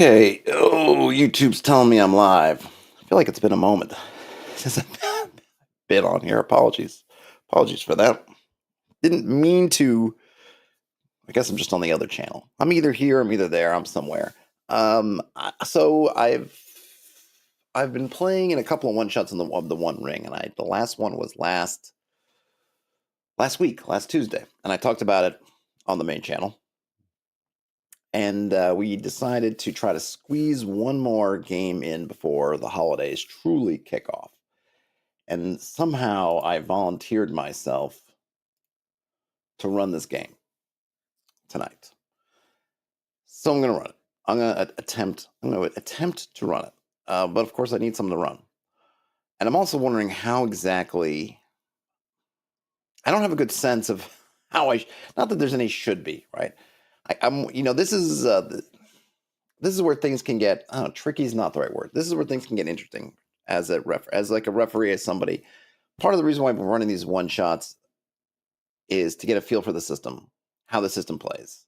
Okay. Oh, YouTube's telling me I'm live. I feel like it's been a moment since I've been on here. Apologies. Apologies for that. Didn't mean to. I guess I'm just on the other channel. I'm either here, I'm either there, I'm somewhere. So I've been playing in a couple of one shots of the One Ring, and the last one was last week, last Tuesday, and I talked about it on the main channel. And we decided to try to squeeze one more game in before the holidays truly kick off. And somehow I volunteered myself to run this game tonight. So I'm going to run it. I'm going to attempt to run it. But of course, I need something to run. And I'm also wondering how exactly. I don't have a good sense of how not that there's any should be, right? This is where things can get. I don't know, tricky is not the right word. This is where things can get interesting as like a referee, as somebody. Part of the reason why we're running these one shots is to get a feel for the system, how the system plays.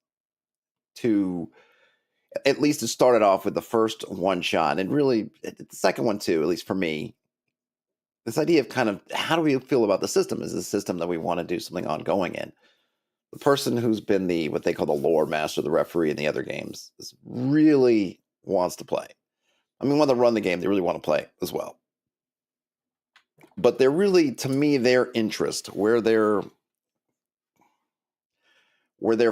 To at least to start it off with the first one shot, and really the second one too. At least for me, this idea of kind of how do we feel about the system? Is the system that we want to do something ongoing in? The person who's been the what they call the lore master, the referee in the other games, really wants to play. I mean, when they run the game, they really want to play as well. But they're really, to me, their interest, where their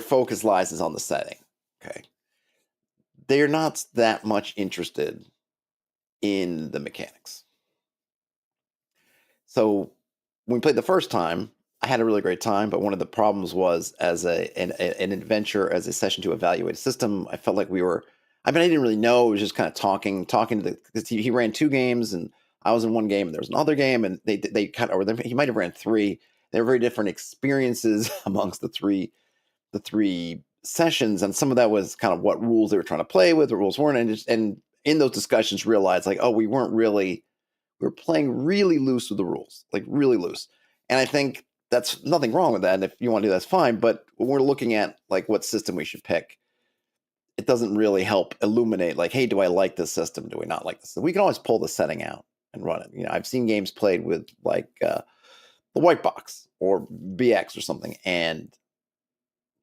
focus lies is on the setting. Okay. They're not that much interested in the mechanics. So when we played the first time, I had a really great time, but one of the problems was as an adventure, as a session to evaluate a system, I felt like I didn't really know. It was just kind of talking to because he ran two games and I was in one game and there was another game and they kind of, or he might have ran three. They were very different experiences amongst the three sessions. And some of that was kind of what rules they were trying to play with, what rules weren't. And in those discussions realized like, oh, we were playing really loose with the rules, like really loose. And I think that's nothing wrong with that. And if you want to do that, that's fine. But when we're looking at like what system we should pick, it doesn't really help illuminate like, hey, do I like this system? Do we not like this? We can always pull the setting out and run it. I've seen games played with like the white box or BX or something and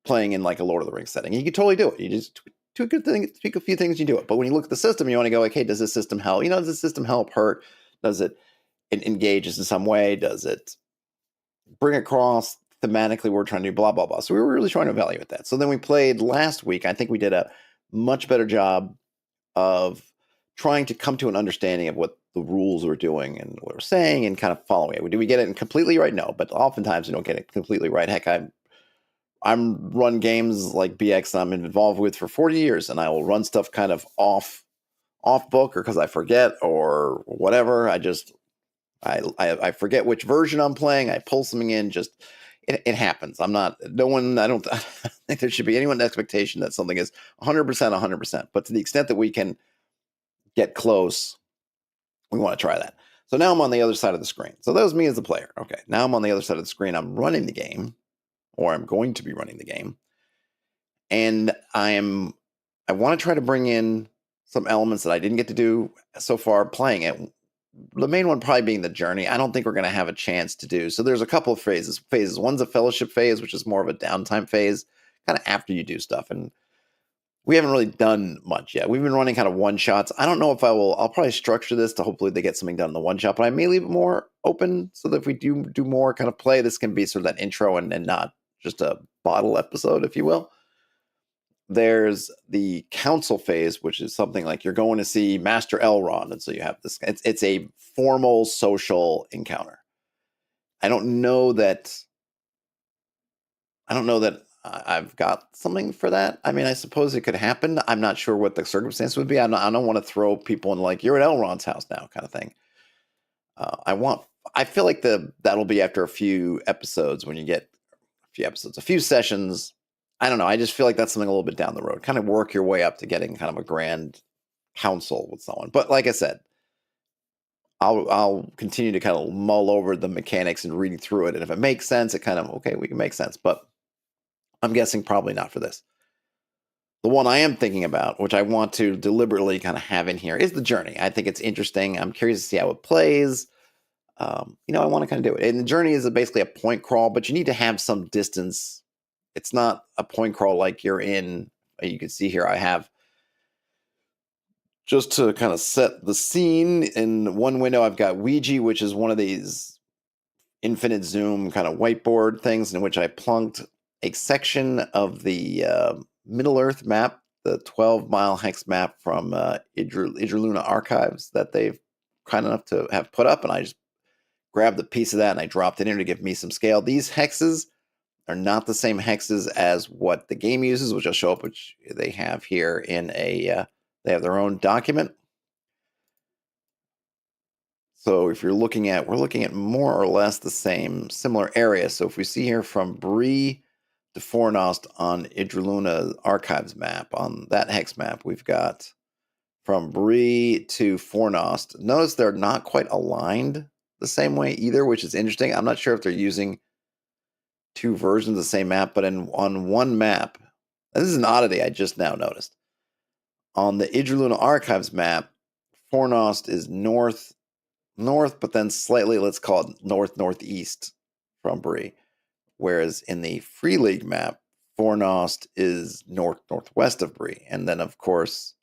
playing in like a Lord of the Rings setting. You can totally do it. You just tweak a few things, you do it. But when you look at the system, you want to go like, hey, does this system help? Does this system help hurt? Does it engage us in some way? Does it bring across thematically we're trying to do blah, blah, blah. So we were really trying to evaluate that. So then we played last week. I think we did a much better job of trying to come to an understanding of what the rules were doing and what we're saying and kind of following it. Do we get it completely right? No, but oftentimes we don't get it completely right. Heck, I'm run games like BX I'm involved with for 40 years, and I will run stuff kind of off book or because I forget or whatever. I forget which version I'm playing. I pull something in. Just it happens. I'm not. No one. I don't think there should be anyone's expectation that something is 100%, 100%. But to the extent that we can get close, we want to try that. So now I'm on the other side of the screen. So that was me as the player. Okay. Now I'm on the other side of the screen. I'm running the game, or I'm going to be running the game, and I want to try to bring in some elements that I didn't get to do so far playing it. The main one probably being the journey. I don't think we're going to have a chance to do. So there's a couple of phases. One's a fellowship phase, which is more of a downtime phase, kind of after you do stuff. And we haven't really done much yet. We've been running kind of one shots. I don't know if I'll probably structure this to hopefully they get something done in the one shot, but I may leave it more open so that if we do more kind of play, this can be sort of that intro and not just a bottle episode, if you will. There's the council phase, which is something like you're going to see Master Elrond, and so you have this. It's a formal social encounter. I don't know that. I've got something for that. I mean, I suppose it could happen. I'm not sure what the circumstance would be. I don't want to throw people in like you're at Elrond's house now, kind of thing. I feel like that'll be after a few episodes when you get a few episodes, a few sessions. I don't know. I just feel like that's something a little bit down the road. Kind of work your way up to getting kind of a grand council with someone. But like I said, I'll continue to kind of mull over the mechanics and reading through it. And if it makes sense, it kind of, okay, we can make sense. But I'm guessing probably not for this. The one I am thinking about, which I want to deliberately kind of have in here, is the journey. I think it's interesting. I'm curious to see how it plays. I want to kind of do it. And the journey is basically a point crawl, but you need to have some distance. It's not a point crawl like you're in. You can see here I have, just to kind of set the scene, in one window I've got Ouija, which is one of these infinite zoom kind of whiteboard things in which I plunked a section of the Middle Earth map, the 12-mile hex map from Idruluna Archives that they've kind enough to have put up, and I just grabbed a piece of that and I dropped it in to give me some scale. These hexes are not the same hexes as what the game uses, which I'll show up, which they have here in they have their own document. So if you're looking at, we're looking at more or less the same, similar area. So if we see here from Bree to Fornost on Idruluna Archives map, on that hex map, we've got from Bree to Fornost. Notice they're not quite aligned the same way either, which is interesting. I'm not sure if they're using two versions of the same map, but on one map, and this is an oddity I just now noticed. On the Idruluna Archives map, Fornost is north, but then slightly, let's call it northeast from Bree. Whereas in the Free League map, Fornost is northwest of Bree. And then, of course,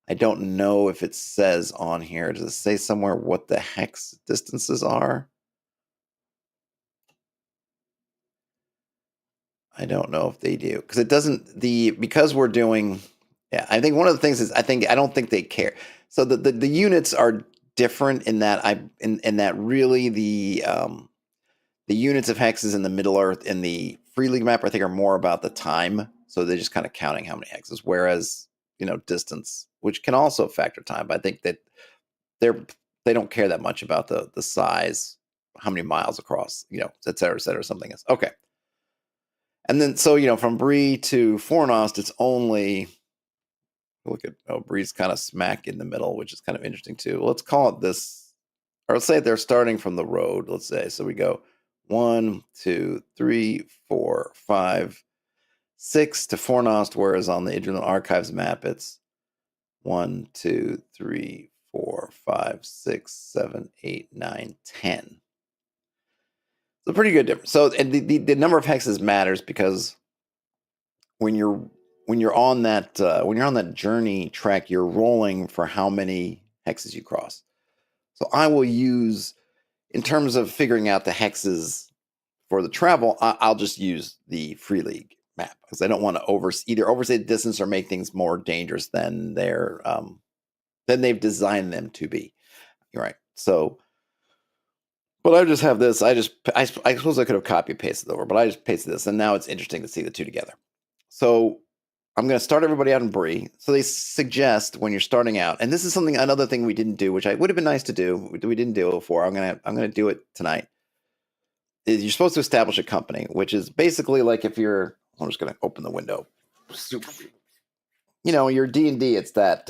I don't know if it says on here. Does it say somewhere what the hex distances are? I don't know if they do, because it doesn't, because we're doing, yeah, I think one of the things is I don't think they care. So the units are different in that in that really the units of hexes in the Middle Earth in the Free League map I think are more about the time. So they're just kind of counting how many hexes, whereas distance, which can also factor time, but I think that they don't care that much about the size, how many miles across, et cetera, something is. Okay. And then, so, from Bree to Fornost, it's only, look at, Bree's kind of smack in the middle, which is kind of interesting too. Well, let's call it this, or let's say they're starting from the road, let's say. So we go 1, 2, 3, 4, 5, 6 to Fornost, whereas on the Idruluna Archives map, it's 1, 2, 3, 4, 5, 6, 7, 8, 9, 10. It's a pretty good difference. So, and the number of hexes matters because when you're on that journey track, you're rolling for how many hexes you cross. So I will use, in terms of figuring out the hexes for the travel, I'll just use the Free League map because I don't want to either overstate the distance or make things more dangerous than they've designed them to be. You're right. So, but I just have this. I suppose I could have copy pasted over, but I just pasted this, and now it's interesting to see the two together. So I'm going to start everybody out in Bree. So they suggest when you're starting out, and this is another thing we didn't do, which I would have been nice to do. We didn't do it before. I'm gonna do it tonight. Is you're supposed to establish a company, which is basically like if you're. I'm just going to open the window. Your D&D. It's that.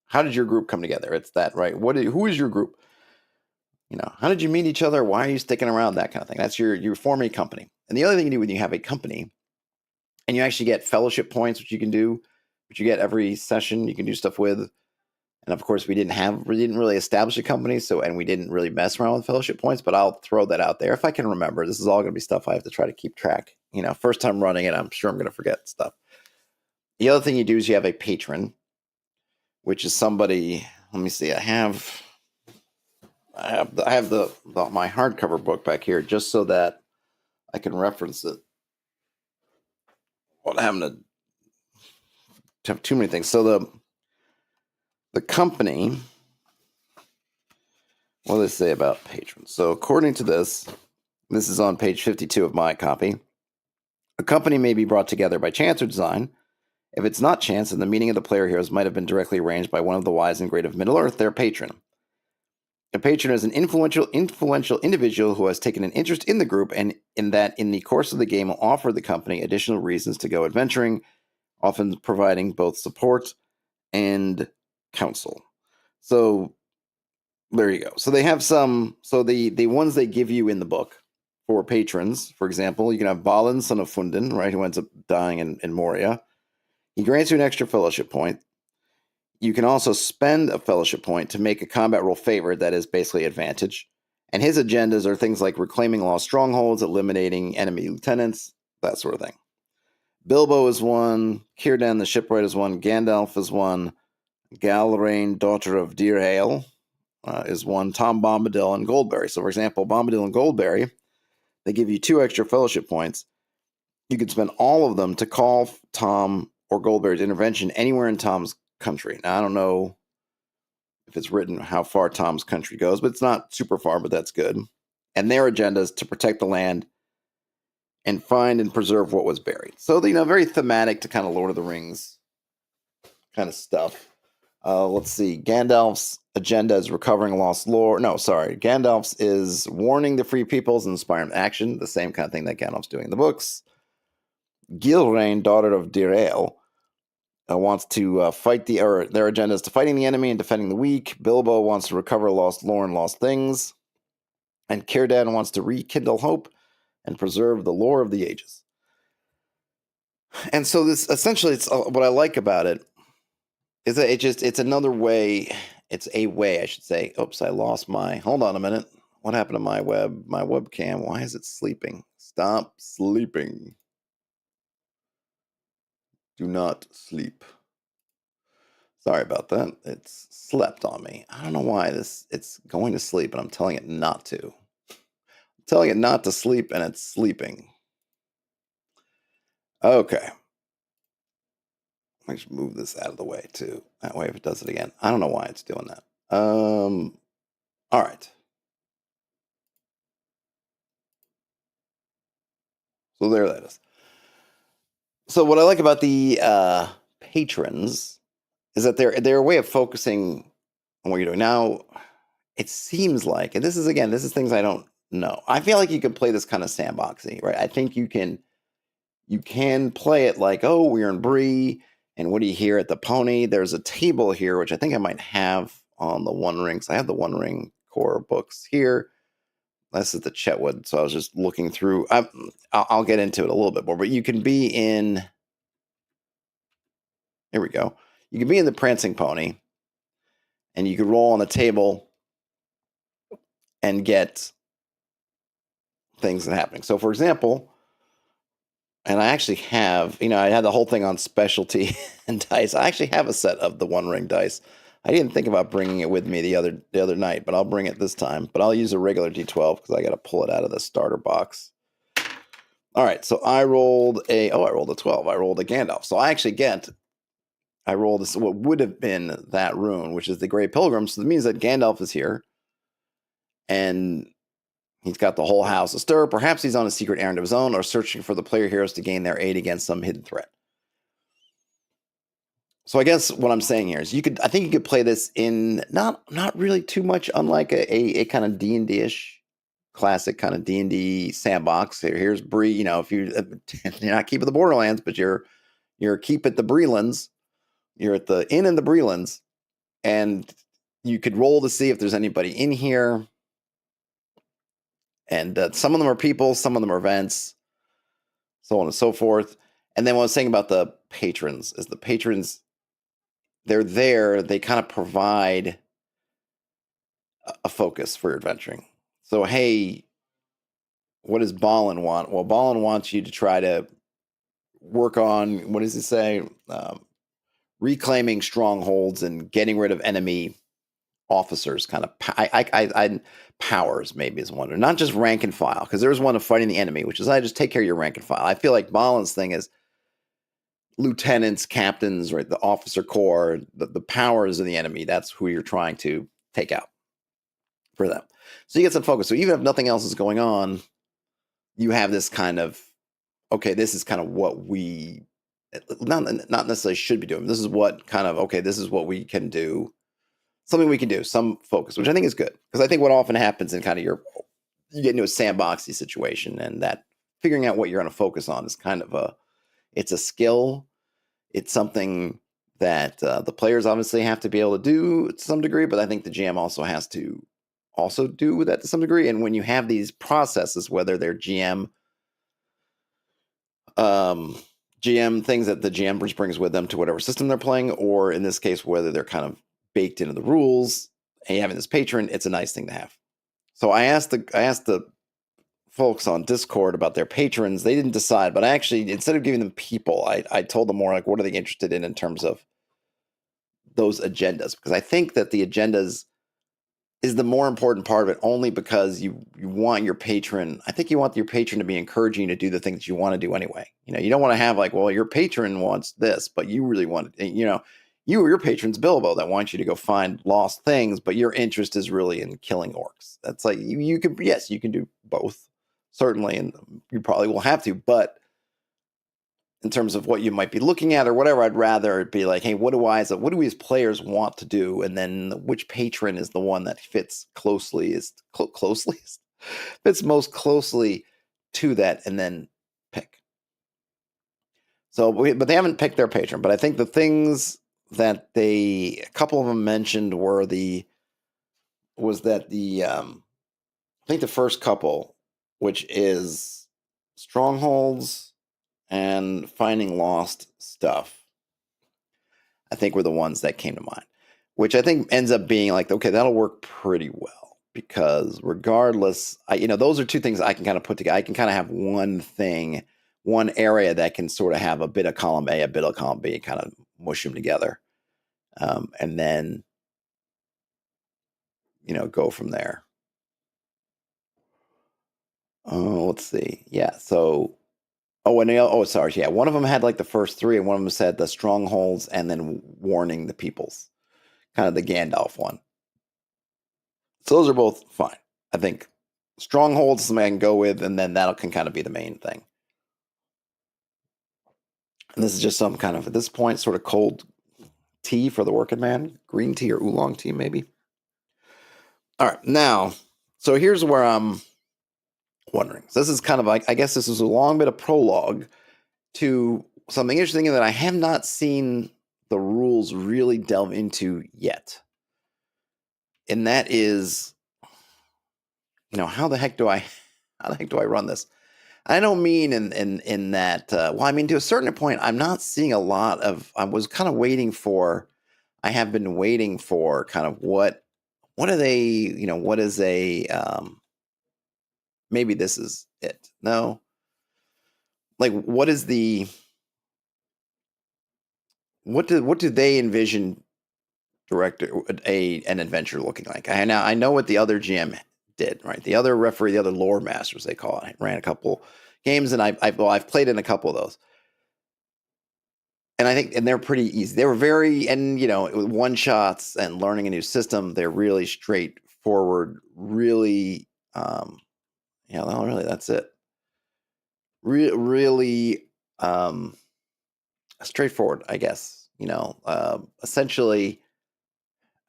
How did your group come together? It's that, right? Who is your group? How did you meet each other? Why are you sticking around? That kind of thing. That's you're forming a company. And the other thing you do when you have a company, and you actually get fellowship points, which you can do, which you get every session. You can do stuff with. And of course, we didn't really establish a company, and we didn't really mess around with fellowship points. But I'll throw that out there if I can remember. This is all going to be stuff I have to try to keep track. First time running it, I'm sure I'm going to forget stuff. The other thing you do is you have a patron, which is somebody. Let me see. I have my hardcover book back here just so that I can reference it. Well, I'm having to have too many things. So the company. What do they say about patrons? So according to this is on page 52 of my copy. A company may be brought together by chance or design. If it's not chance, then the meeting of the player heroes might have been directly arranged by one of the wise and great of Middle-earth, their patron. A patron is an influential individual who has taken an interest in the group and in the course of the game will offer the company additional reasons to go adventuring, often providing both support and counsel. So there you go. So they have the ones they give you in the book for patrons, for example, you can have Balin, son of Fundin, right, who ends up dying in Moria. He grants you an extra fellowship point. You can also spend a fellowship point to make a combat role favorite, that is basically advantage. And his agendas are things like reclaiming lost strongholds, eliminating enemy lieutenants, that sort of thing. Bilbo is one, Círdan the Shipwright is one, Gandalf is one, Galrain, daughter of Deerhale, is one, Tom Bombadil, and Goldberry. So, for example, Bombadil and Goldberry, they give you 2 extra fellowship points. You could spend all of them to call Tom or Goldberry's intervention anywhere in Tom's country. Now, I don't know if it's written how far Tom's country goes, but it's not super far, but that's good. And their agenda is to protect the land and find and preserve what was buried. So, very thematic to kind of Lord of the Rings kind of stuff. Let's see. Gandalf's agenda is recovering lost lore. No, sorry. Gandalf's is warning the free peoples and inspiring action, the same kind of thing that Gandalf's doing in the books. Gilrain, daughter of Dirael, wants to fight their agenda is to fighting the enemy and defending the weak. Bilbo wants to recover lost lore and lost things. And Círdan wants to rekindle hope and preserve the lore of the ages. And so this, essentially, it's what I like about it is that it's another way, it's a way, I should say. Oops, I lost hold on a minute. What happened to my webcam? Why is it sleeping? Stop sleeping. Do not sleep. Sorry about that. It's slept on me. I don't know why it's going to sleep, and I'm telling it not to. I'm telling it not to sleep, and it's sleeping. Okay. I should move this out of the way, too. That way, if it does it again. I don't know why it's doing that. All right. So there that is. So what I like about the patrons is that they're a way of focusing on what you're doing. Now, it seems like, and this is things I don't know. I feel like you can play this kind of sandboxy, right? I think you can play it like, oh, we're in Bree, and what do you hear at the Pony? There's a table here, which I think I might have on the One Ring. So I have the One Ring core books here. This is the Chetwood, so I was just looking through. I'll get into it a little bit more, but you can be in. Here we go. You can be in the Prancing Pony, and you could roll on the table and get things that are happening. So, for example, and I actually have, I had the whole thing on specialty and dice. I actually have a set of the One Ring dice. I didn't think about bringing it with me the other night, but I'll bring it this time. But I'll use a regular D12 because I got to pull it out of the starter box. All right, so I rolled a 12. I rolled a Gandalf. So I rolled this, what would have been that rune, which is the Grey Pilgrim. So that means that Gandalf is here, and he's got the whole house astir. Perhaps he's on a secret errand of his own or searching for the player heroes to gain their aid against some hidden threat. So I guess what I'm saying here is I think you could play this in not really too much unlike a kind of D&D-ish classic kind of D&D sandbox. Here's Bree, if you're not keeping the Borderlands, but you're keep at the Brelands. You're at the inn in the Brelands, and you could roll to see if there's anybody in here. And some of them are people, some of them are events, so on and so forth. And then what I was saying about the patrons is the patrons, they're there, they kind of provide a focus for your adventuring. So, hey, what does Balin want? Well, Balin wants you to try to work on, what does he say? Reclaiming strongholds and getting rid of enemy officers, kind of powers maybe is one, or not just rank and file, because there's one of fighting the enemy, which is I just take care of your rank and file. I feel like Balin's thing is lieutenants, captains, right? The officer corps, the powers of the enemy. That's who you're trying to take out for them. So you get some focus. So even if nothing else is going on, you have this kind of, okay, this is kind of what we not necessarily should be doing. This is what kind of, okay, this is what we can do. Something we can do, some focus, which I think is good. Because I think what often happens in kind of you get into a sandboxy situation, and that figuring out what you're going to focus on is kind of it's a skill. It's something that the players obviously have to be able to do to some degree, but I think the GM also has to also do that to some degree. And when you have these processes, whether they're GM GM things that the GM brings with them to whatever system they're playing, or in this case, whether they're kind of baked into the rules. And having this patron, it's a nice thing to have. So I asked the folks on Discord about their patrons. They didn't decide, but I actually, instead of giving them people, I told them more like, what are they interested in terms of those agendas? Because I think that the agendas is the more important part of it, only because you want your patron. I think you want your patron to be encouraging to do the things you want to do anyway. You don't want to have like, well, your patron wants this, but you really want it. You or your patron's Bilbo that wants you to go find lost things, but your interest is really in killing orcs. That's like you can, yes, you can do both, certainly, and you probably will have to, but in terms of what you might be looking at or whatever, I'd rather it be like, hey, what do we as players want to do? And then which patron is the one that fits fits most closely to that, and then pick. So, but they haven't picked their patron, but I think the things that a couple of them mentioned I think the first couple, which is strongholds and finding lost stuff, I think were the ones that came to mind, which I think ends up being like, okay, that'll work pretty well, because regardless, those are two things I can kind of put together. I can kind of have one thing, one area that can sort of have a bit of column A, a bit of column B, kind of mush them together. And then, go from there. Oh, let's see. Yeah. So, sorry. Yeah. One of them had like the first three, and one of them said the strongholds and then warning the peoples, kind of the Gandalf one. So those are both fine. I think strongholds is something I can go with, and then that can kind of be the main thing. And this is just some kind of, at this point, sort of cold tea for the working man. Green tea or oolong tea, maybe. All right. Now, so here's where I'm wondering. So this is kind of like, I guess this is a long bit of prologue to something interesting that I have not seen the rules really delve into yet. And that is, how the heck do I run this? I don't mean in that. Well, I mean, to a certain point, I'm not seeing a lot of. I was kind of waiting for. I have been waiting for kind of what are they? What is a? Maybe this is it. No. Like, what is the? What do they envision an adventure looking like? I know what the other GM did, right? The other referee, the other lore masters, they call it, ran a couple games, and I've played in a couple of those. And I think, and they're pretty easy. They were very, and one shots and learning a new system, they're really straightforward, really, really, that's it. Really, straightforward, I guess. Essentially,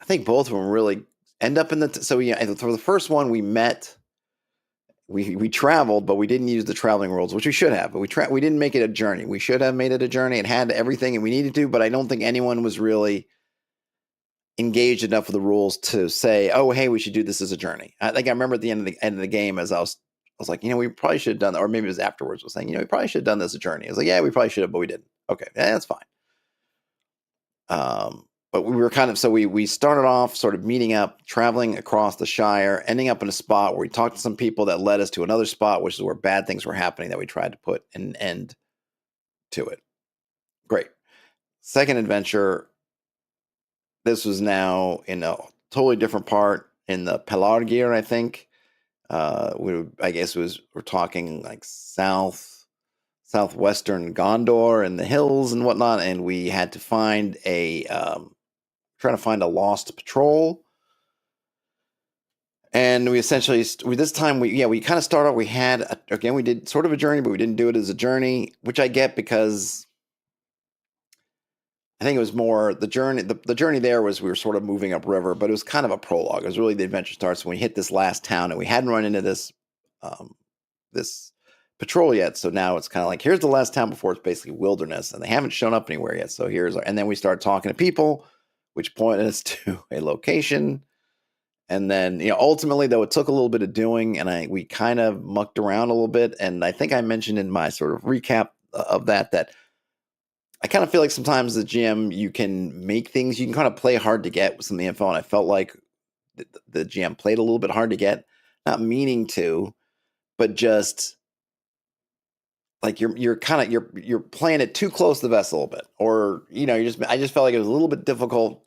I think both of them really end up in so for the first one we met. We traveled, but we didn't use the traveling rules, which we should have. But we didn't make it a journey. We should have made it a journey. It had everything and we needed to, but I don't think anyone was really engaged enough with the rules to say, "Oh, hey, we should do this as a journey." I remember at the end of the game, as I was like, we probably should have done that, or maybe it was afterwards. Was saying, we probably should have done this as a journey. I was like, yeah, we probably should have, but we didn't. Okay, yeah, that's fine. But we were kind of, so we started off sort of meeting up, traveling across the Shire, ending up in a spot where we talked to some people that led us to another spot, which is where bad things were happening, that we tried to put an end to it. Great. Second adventure, this was now in a totally different part in the Pelargir, I think. We're talking like southwestern Gondor and the hills and whatnot, and we had to find trying to find a lost patrol. And we essentially, this time, we kind of started out, we did sort of a journey, but we didn't do it as a journey, which I get because I think it was more the journey. The journey there was we were sort of moving upriver, but it was kind of a prologue. It was really the adventure starts when we hit this last town, and we hadn't run into this patrol yet. So now it's kind of like, here's the last town before it's basically wilderness, and they haven't shown up anywhere yet. So and then we started talking to people, which pointed us to a location. And then, ultimately, though, it took a little bit of doing, and we kind of mucked around a little bit. And I think I mentioned in my sort of recap of that I kind of feel like sometimes the GM, you can make things, you can kind of play hard to get with some of the info, and I felt like the GM played a little bit hard to get, not meaning to, but just like you're kind of you're playing it too close to the vest a little bit, or I just felt like it was a little bit difficult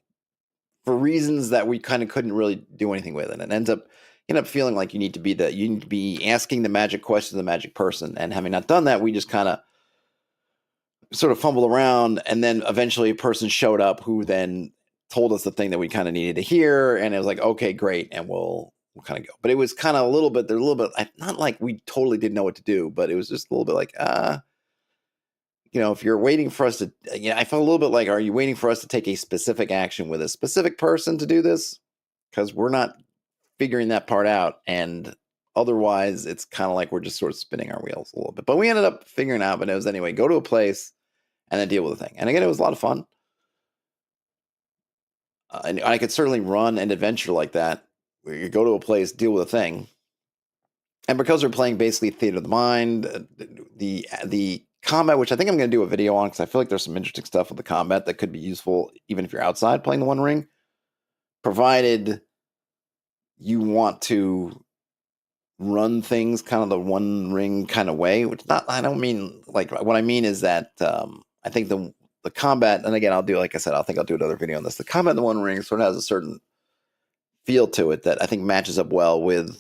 for reasons that we kind of couldn't really do anything with, and it end up feeling like you need to be asking the magic question to the magic person, and having not done that, we just kind of sort of fumbled around, and then eventually a person showed up who then told us the thing that we kind of needed to hear, and it was like, okay, great, and we'll kind of go. But it was kind of a little bit, not like we totally didn't know what to do, but it was just a little bit like, if you're waiting for us to, I felt a little bit like, are you waiting for us to take a specific action with a specific person to do this? Because we're not figuring that part out, and otherwise it's kind of like we're just sort of spinning our wheels a little bit. But we ended up figuring out, but it was anyway, go to a place and then deal with the thing. And again, it was a lot of fun. And I could certainly run an adventure like that, where you go to a place, deal with a thing. And because we're playing basically theater of the mind, the combat, which I think I'm going to do a video on, because I feel like there's some interesting stuff with the combat that could be useful even if you're outside playing the One Ring, provided you want to run things kind of the One Ring kind of way. Which I don't mean like, what I mean is that I think the combat, and again, I'll do, like I said, I think I'll do another video on this. The combat in the One Ring sort of has a certain feel to it that I think matches up well with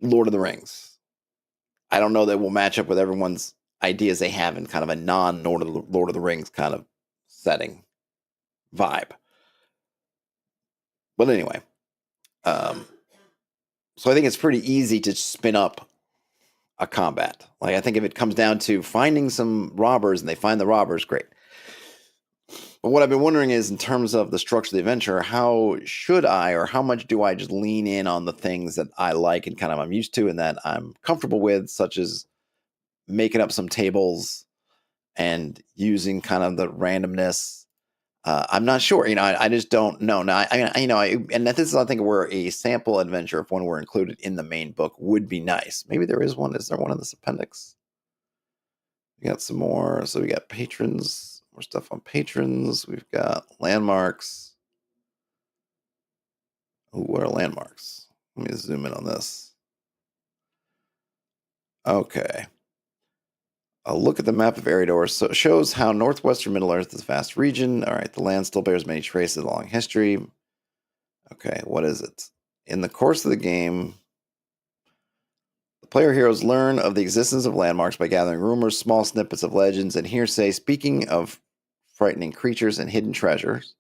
Lord of the Rings. I don't know that will match up with everyone's ideas they have in kind of a non-Lord of the Rings kind of setting vibe. But anyway, so I think it's pretty easy to spin up a combat. Like, I think if it comes down to finding some robbers and they find the robbers, great. But what I've been wondering is, in terms of the structure of the adventure, how should I, or how much do I just lean in on the things that I like and kind of I'm used to and that I'm comfortable with, such as making up some tables and using kind of the randomness. I'm not sure. I just don't know. Now, and this is, I think, where a sample adventure, if one were included in the main book, would be nice. Maybe there is one. Is there one in this appendix? We got some more. So we got patrons, more stuff on patrons. We've got landmarks. Ooh, what are landmarks? Let me zoom in on this. Okay. A look at the map of Eriador shows how northwestern Middle-earth is a vast region. All right, the land still bears many traces of long history. Okay, what is it? In the course of the game, the player heroes learn of the existence of landmarks by gathering rumors, small snippets of legends, and hearsay, speaking of frightening creatures and hidden treasures.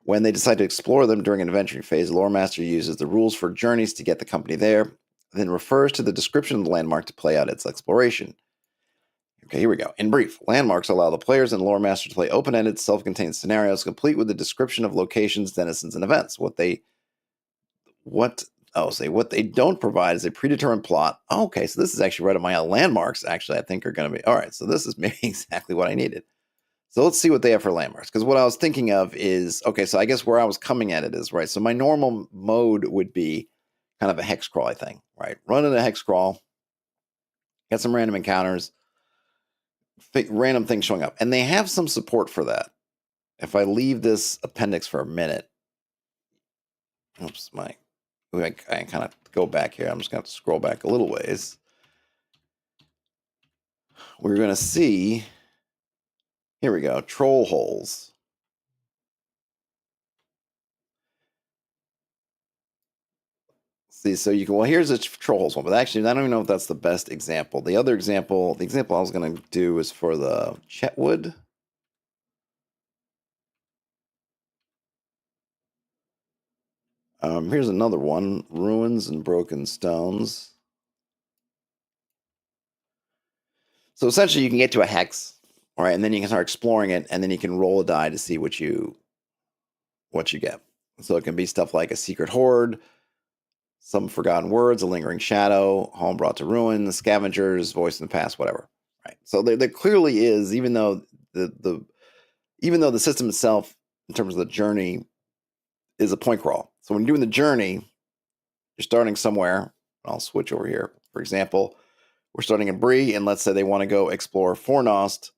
When they decide to explore them during an adventuring phase, the lore master uses the rules for journeys to get the company there, then refers to the description of the landmark to play out its exploration. Okay, here we go. In brief, landmarks allow the players and lore master to play open-ended, self-contained scenarios, complete with the description of locations, denizens, and events. What they don't provide is a predetermined plot. Oh, okay, so this is actually right up my alley. Landmarks, actually, I think are going to be all right. So this is maybe exactly what I needed. So let's see what they have for landmarks. Because what I was thinking of is, okay, so I guess where I was coming at it is, right, so my normal mode would be kind of a hex crawl thing, right? Running a hex crawl, get some random encounters, random things showing up. And they have some support for that. If I leave this appendix for a minute, I kind of go back here. I'm just going to have to scroll back a little ways. We're going to see, here we go, troll holes. See, so you can, well, here's a troll holes one, but actually, I don't even know if that's the best example. The other example, the example I was going to do is for the Chetwood. Here's another one, ruins and broken stones. So essentially, you can get to a hex, all right, and then you can start exploring it, and then you can roll a die to see what you get. So it can be stuff like a secret hoard, some forgotten words, a lingering shadow, home brought to ruin, the scavengers, voice in the past, whatever. Right. So there clearly is, even though the system itself, in terms of the journey, is a point crawl. So when you're doing the journey, you're starting somewhere. I'll switch over here. For example, we're starting in Bree, and let's say they want to go explore Fornost.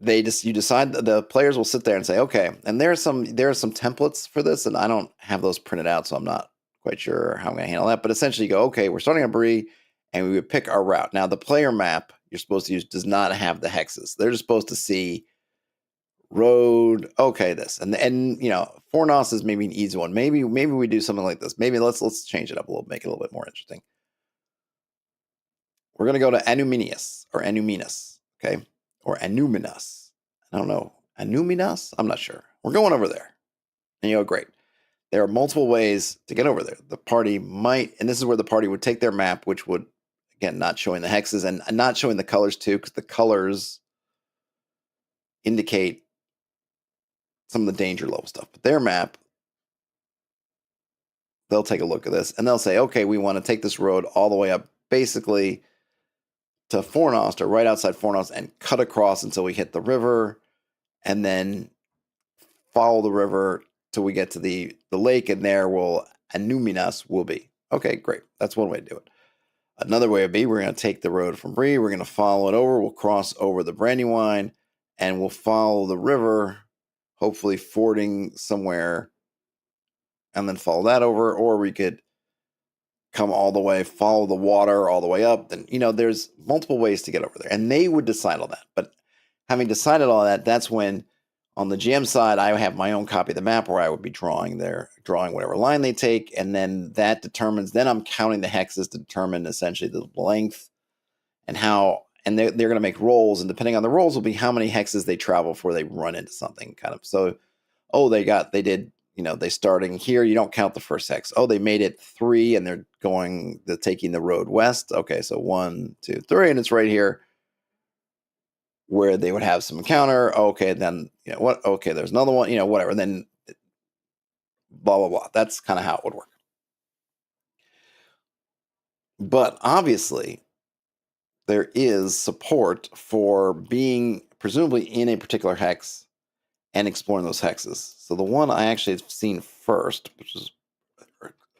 you decide, the players will sit there and say, okay, and there are some templates for this, and I don't have those printed out, so I'm not quite sure how I'm going to handle that. But essentially, you go, okay, we're starting on Bree, and we would pick our route. Now, the player map you're supposed to use does not have the hexes. They're just supposed to see road. Okay, this and Fornos is maybe an easy one. Maybe we do something like this. Maybe let's change it up a little, make it a little bit more interesting. We're going to go to Anuminus or Anuminus, okay, or Anuminus. I don't know. Anuminus? I'm not sure. We're going over there. And you go, great. There are multiple ways to get over there. The party might, and this is where the party would take their map, which would, again, not showing the hexes and not showing the colors too, because the colors indicate some of the danger level stuff. But their map, they'll take a look at this and they'll say, okay, we want to take this road all the way up basically to Fornost or right outside Fornost and cut across until we hit the river and then follow the river till we get to the lake, and there will Anuminas will be. Okay, great. That's one way to do it. Another way would be we're going to take the road from Bree, we're going to follow it over, we'll cross over the Brandywine, and we'll follow the river, hopefully fording somewhere, and then follow that over, or we could come all the way, follow the water all the way up. Then, there's multiple ways to get over there, and they would decide all that. But having decided all that, that's when on the GM side, I have my own copy of the map where I would be drawing whatever line they take, and then that determines. Then I'm counting the hexes to determine essentially the length and how. And they're going to make rolls, and depending on the rolls, will be how many hexes they travel before they run into something. Kind of. So, they did. They starting here. You don't count the first hex. Oh, they made it 3, and they're taking the road west. Okay, so 1, 2, 3, and it's right here where they would have some encounter. Okay, then what? Okay, there's another one. Whatever. And then blah blah blah. That's kind of how it would work. But obviously, there is support for being presumably in a particular hex and exploring those hexes. So the one I actually have seen first, which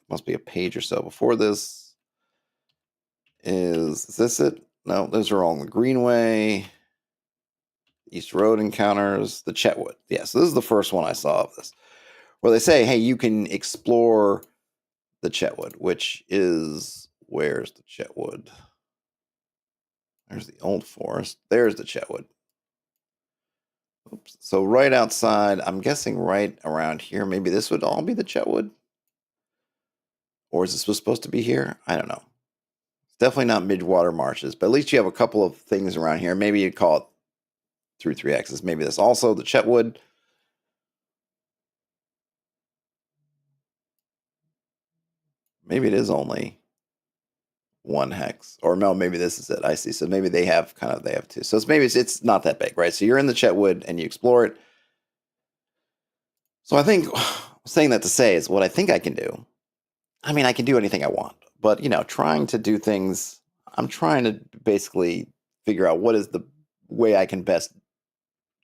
must be a page or so before this, is this it? No, those are all in the Greenway. East Road encounters, the Chetwood. Yeah, so this is the first one I saw of this, where they say, hey, you can explore the Chetwood, which is, where's the Chetwood? There's the Old Forest. There's the Chetwood. Oops. So right outside, I'm guessing right around here, maybe this would all be the Chetwood? Or is this supposed to be here? I don't know. It's definitely not Midwater Marshes, but at least you have a couple of things around here. Maybe you'd call it through 3X's. Maybe this also, the Chetwood. Maybe it is only one hex, or no, maybe this is it. I see. So maybe they have 2. So it's not that big, right? So you're in the Chetwood and you explore it. So I think saying that to say is what I think I can do. I mean, I can do anything I want, but trying to do things, I'm trying to basically figure out what is the way I can best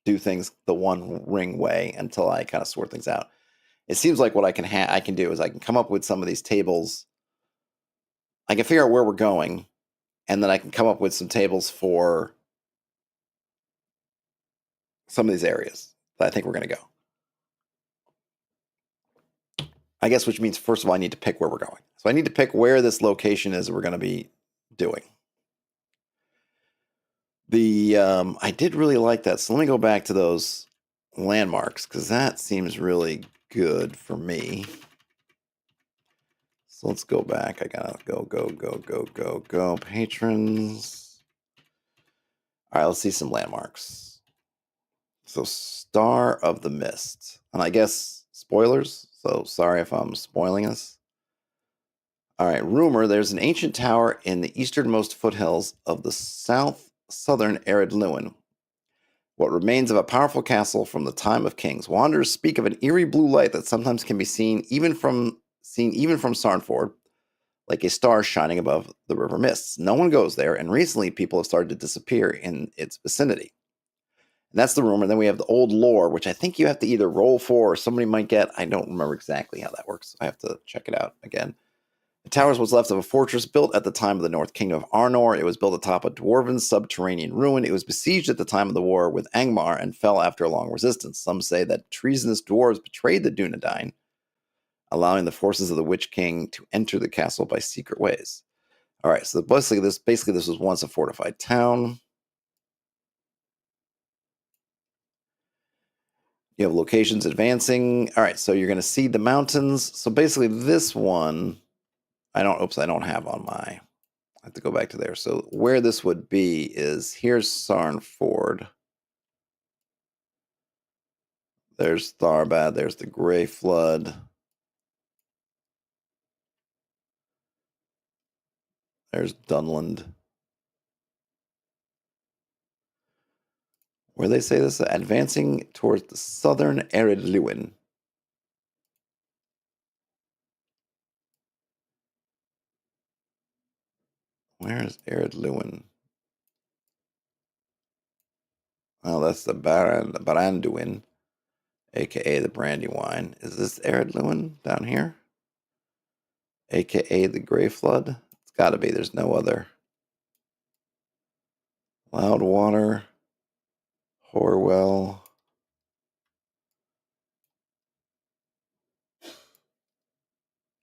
do things the One Ring way until I kind of sort things out. It seems like what I can do is I can come up with some of these tables. I can figure out where we're going, and then I can come up with some tables for some of these areas that I think we're going to go. I guess, which means, first of all, I need to pick where we're going. So I need to pick where this location is that we're going to be doing. I did really like that. So let me go back to those landmarks, because that seems really good for me. So let's go back. I gotta go. Patrons. All right, let's see some landmarks. So Star of the Mist. And I guess spoilers, so sorry if I'm spoiling this. All right, rumor, there's an ancient tower in the easternmost foothills of the southern arid Lewin. What remains of a powerful castle from the time of kings. Wanderers speak of an eerie blue light that sometimes can be seen even from Sarnford, like a star shining above the river mists. No one goes there, and recently people have started to disappear in its vicinity. And that's the rumor. Then we have the old lore, which I think you have to either roll for or somebody might get. I don't remember exactly how that works. I have to check it out again. The tower is what's left of a fortress built at the time of the North Kingdom of Arnor. It was built atop a dwarven subterranean ruin. It was besieged at the time of the war with Angmar and fell after a long resistance. Some say that treasonous dwarves betrayed the Dunedain, allowing the forces of the Witch King to enter the castle by secret ways. All right, so basically this was once a fortified town. You have locations advancing. All right, so you're going to see the mountains. So basically this one, I don't have on my, I have to go back to there. So where this would be is here's Sarnford. There's Tharbad. There's the Grey Flood. There's Dunland. Where they say this? Advancing towards the southern Eredluin. Where is Eredluin? Oh, that's the Baranduin, a.k.a. the Brandywine. Is this Eredluin down here? A.k.a. the Grey Flood? It's got to be. There's no other. Loudwater. Horwell.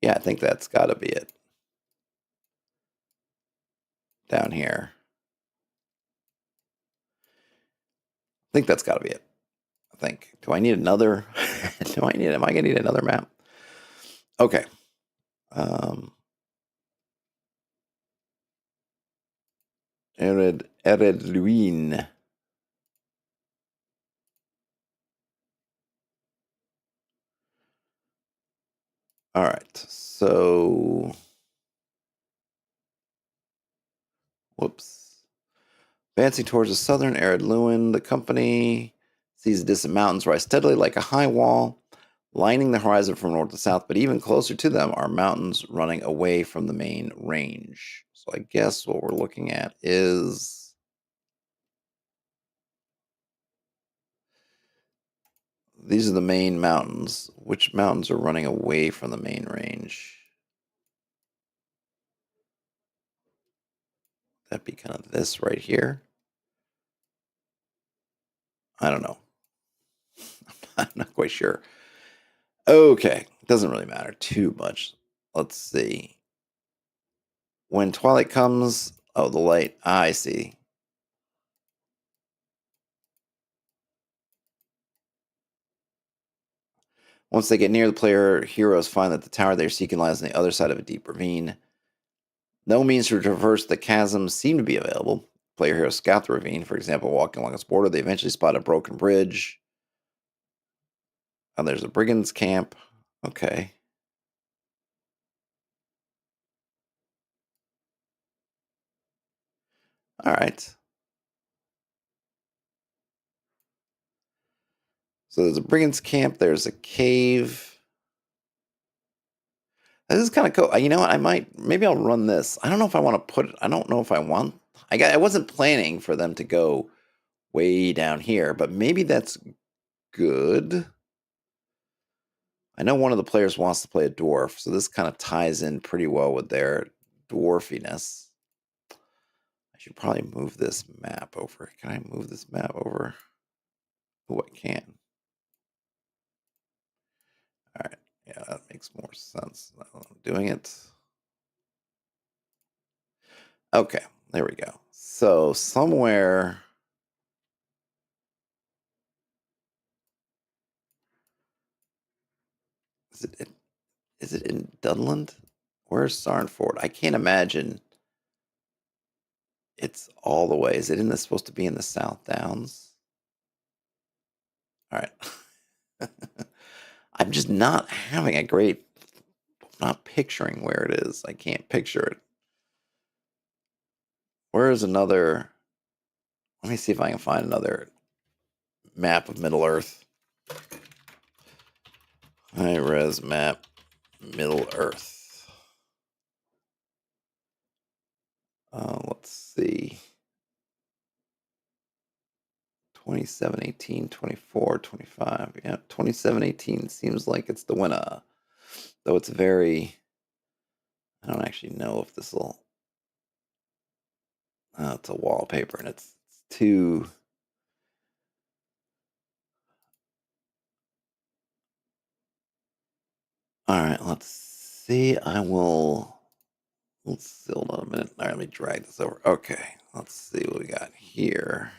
Yeah, I think that's got to be it. Down here. I think that's got to be it. I think. Do I need another? Am I going to need another map? Okay. Eredluin. All right. So, whoops. Advancing towards the southern Eredluin, the company sees the distant mountains rise steadily like a high wall, lining the horizon from north to south, but even closer to them are mountains running away from the main range. So I guess what we're looking at is these are the main mountains. Which mountains are running away from the main range? That'd be kind of this right here. I don't know. I'm not quite sure. Okay, doesn't really matter too much. Let's see. When twilight comes, oh, the light. I see. Once they get near, the player heroes find that the tower they're seeking lies on the other side of a deep ravine. No means to traverse the chasm seem to be available. Player heroes scout the ravine, for example, walking along its border. They eventually spot a broken bridge. And there's a brigand's camp. Okay. All right. So there's a brigand's camp. There's a cave. This is kind of cool. You know what? Maybe I'll run this. I don't know if I want to I don't know if I want, I wasn't planning for them to go way down here, but maybe that's good. I know one of the players wants to play a dwarf, so this kind of ties in pretty well with their dwarfiness. I should probably move this map over. Can I move this map over? Oh, I can. All right. Yeah, that makes more sense now that I'm doing it. Okay, there we go. So somewhere. Is it in Dunland? Where's Sarnford? I can't imagine it's all the way. Is it supposed to be in the South Downs? All right. I'm just not having a great, not picturing where it is. I can't picture it. Where is another? Let me see if I can find another map of Middle Earth. High res map, Middle Earth. Let's see. 27, 18, 24, 25. Yeah, 27, 18 seems like it's the winner. Though it's very. I don't actually know if this will. It's a wallpaper, and it's too. All right, let's see. Let's hold on a minute. All right, let me drag this over. Okay, let's see what we got here.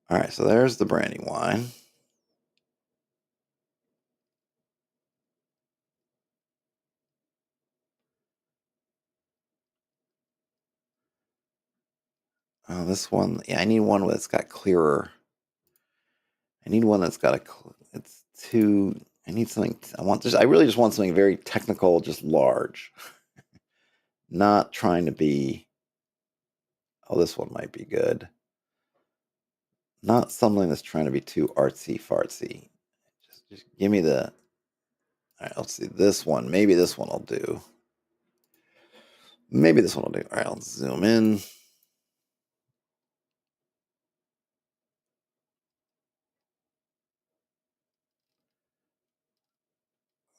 All right, so there's the brandy wine. Oh, this one. Yeah, I need one that's got clearer. I need one that's got a. It's too. I need something. I really just want something very technical, just large. Not trying to be. Oh, this one might be good. Not something that's trying to be too artsy fartsy. Just give me the. All right, let's see this one. Maybe this one will do. Maybe this one will do. All right, I'll zoom in.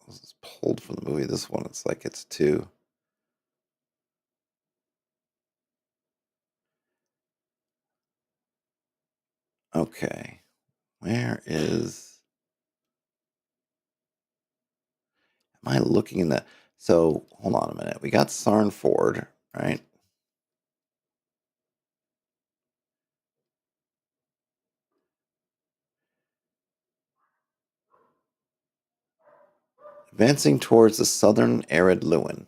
This is pulled from the movie. This one, it's like it's too. Okay, where is? Am I looking in the? So hold on a minute. We got Sarnford, right? Advancing towards the southern arid Lewin.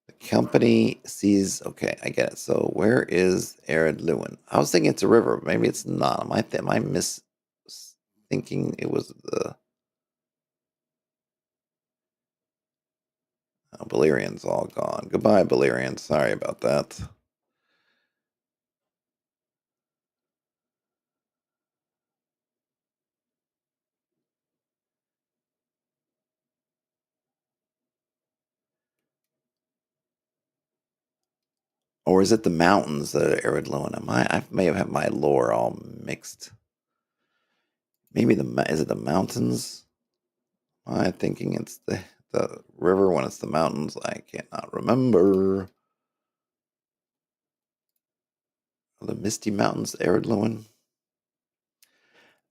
The company sees. Okay, I get it. So where is arid Lewin? I was thinking it's a river. But maybe it's not. Am I miss thinking it was the? Oh, Balerian's all gone. Goodbye, Balerian. Sorry about that. Or is it the mountains that are arid Lewin? I may have had my lore all mixed. Maybe is it the mountains? Am I thinking it's the river when it's the mountains? I cannot remember. The Misty Mountains, arid Lewin.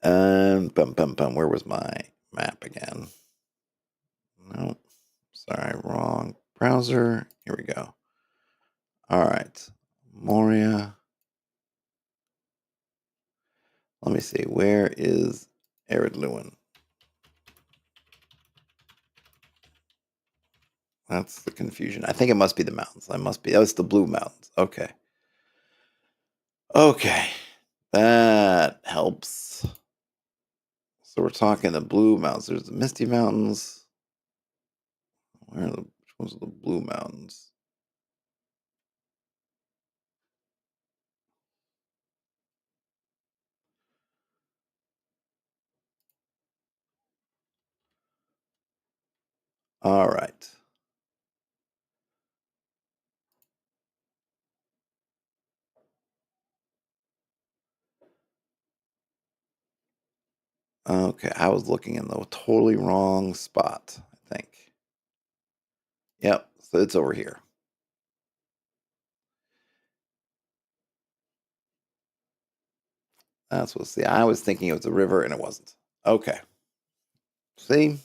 Bum bum bum. Where was my map again? No, sorry, wrong browser. Here we go. All right, Moria. Let me see. Where is arid Lewin? That's the confusion. I think it must be the mountains. I must be. Oh, it's the Blue Mountains. Okay. Okay. That helps. So we're talking the Blue Mountains. There's the Misty Mountains. Which ones are the Blue Mountains? All right. Okay, I was looking in the totally wrong spot, I think. Yep, so it's over here. That's what. See, I was thinking it was a river, and it wasn't. Okay. See,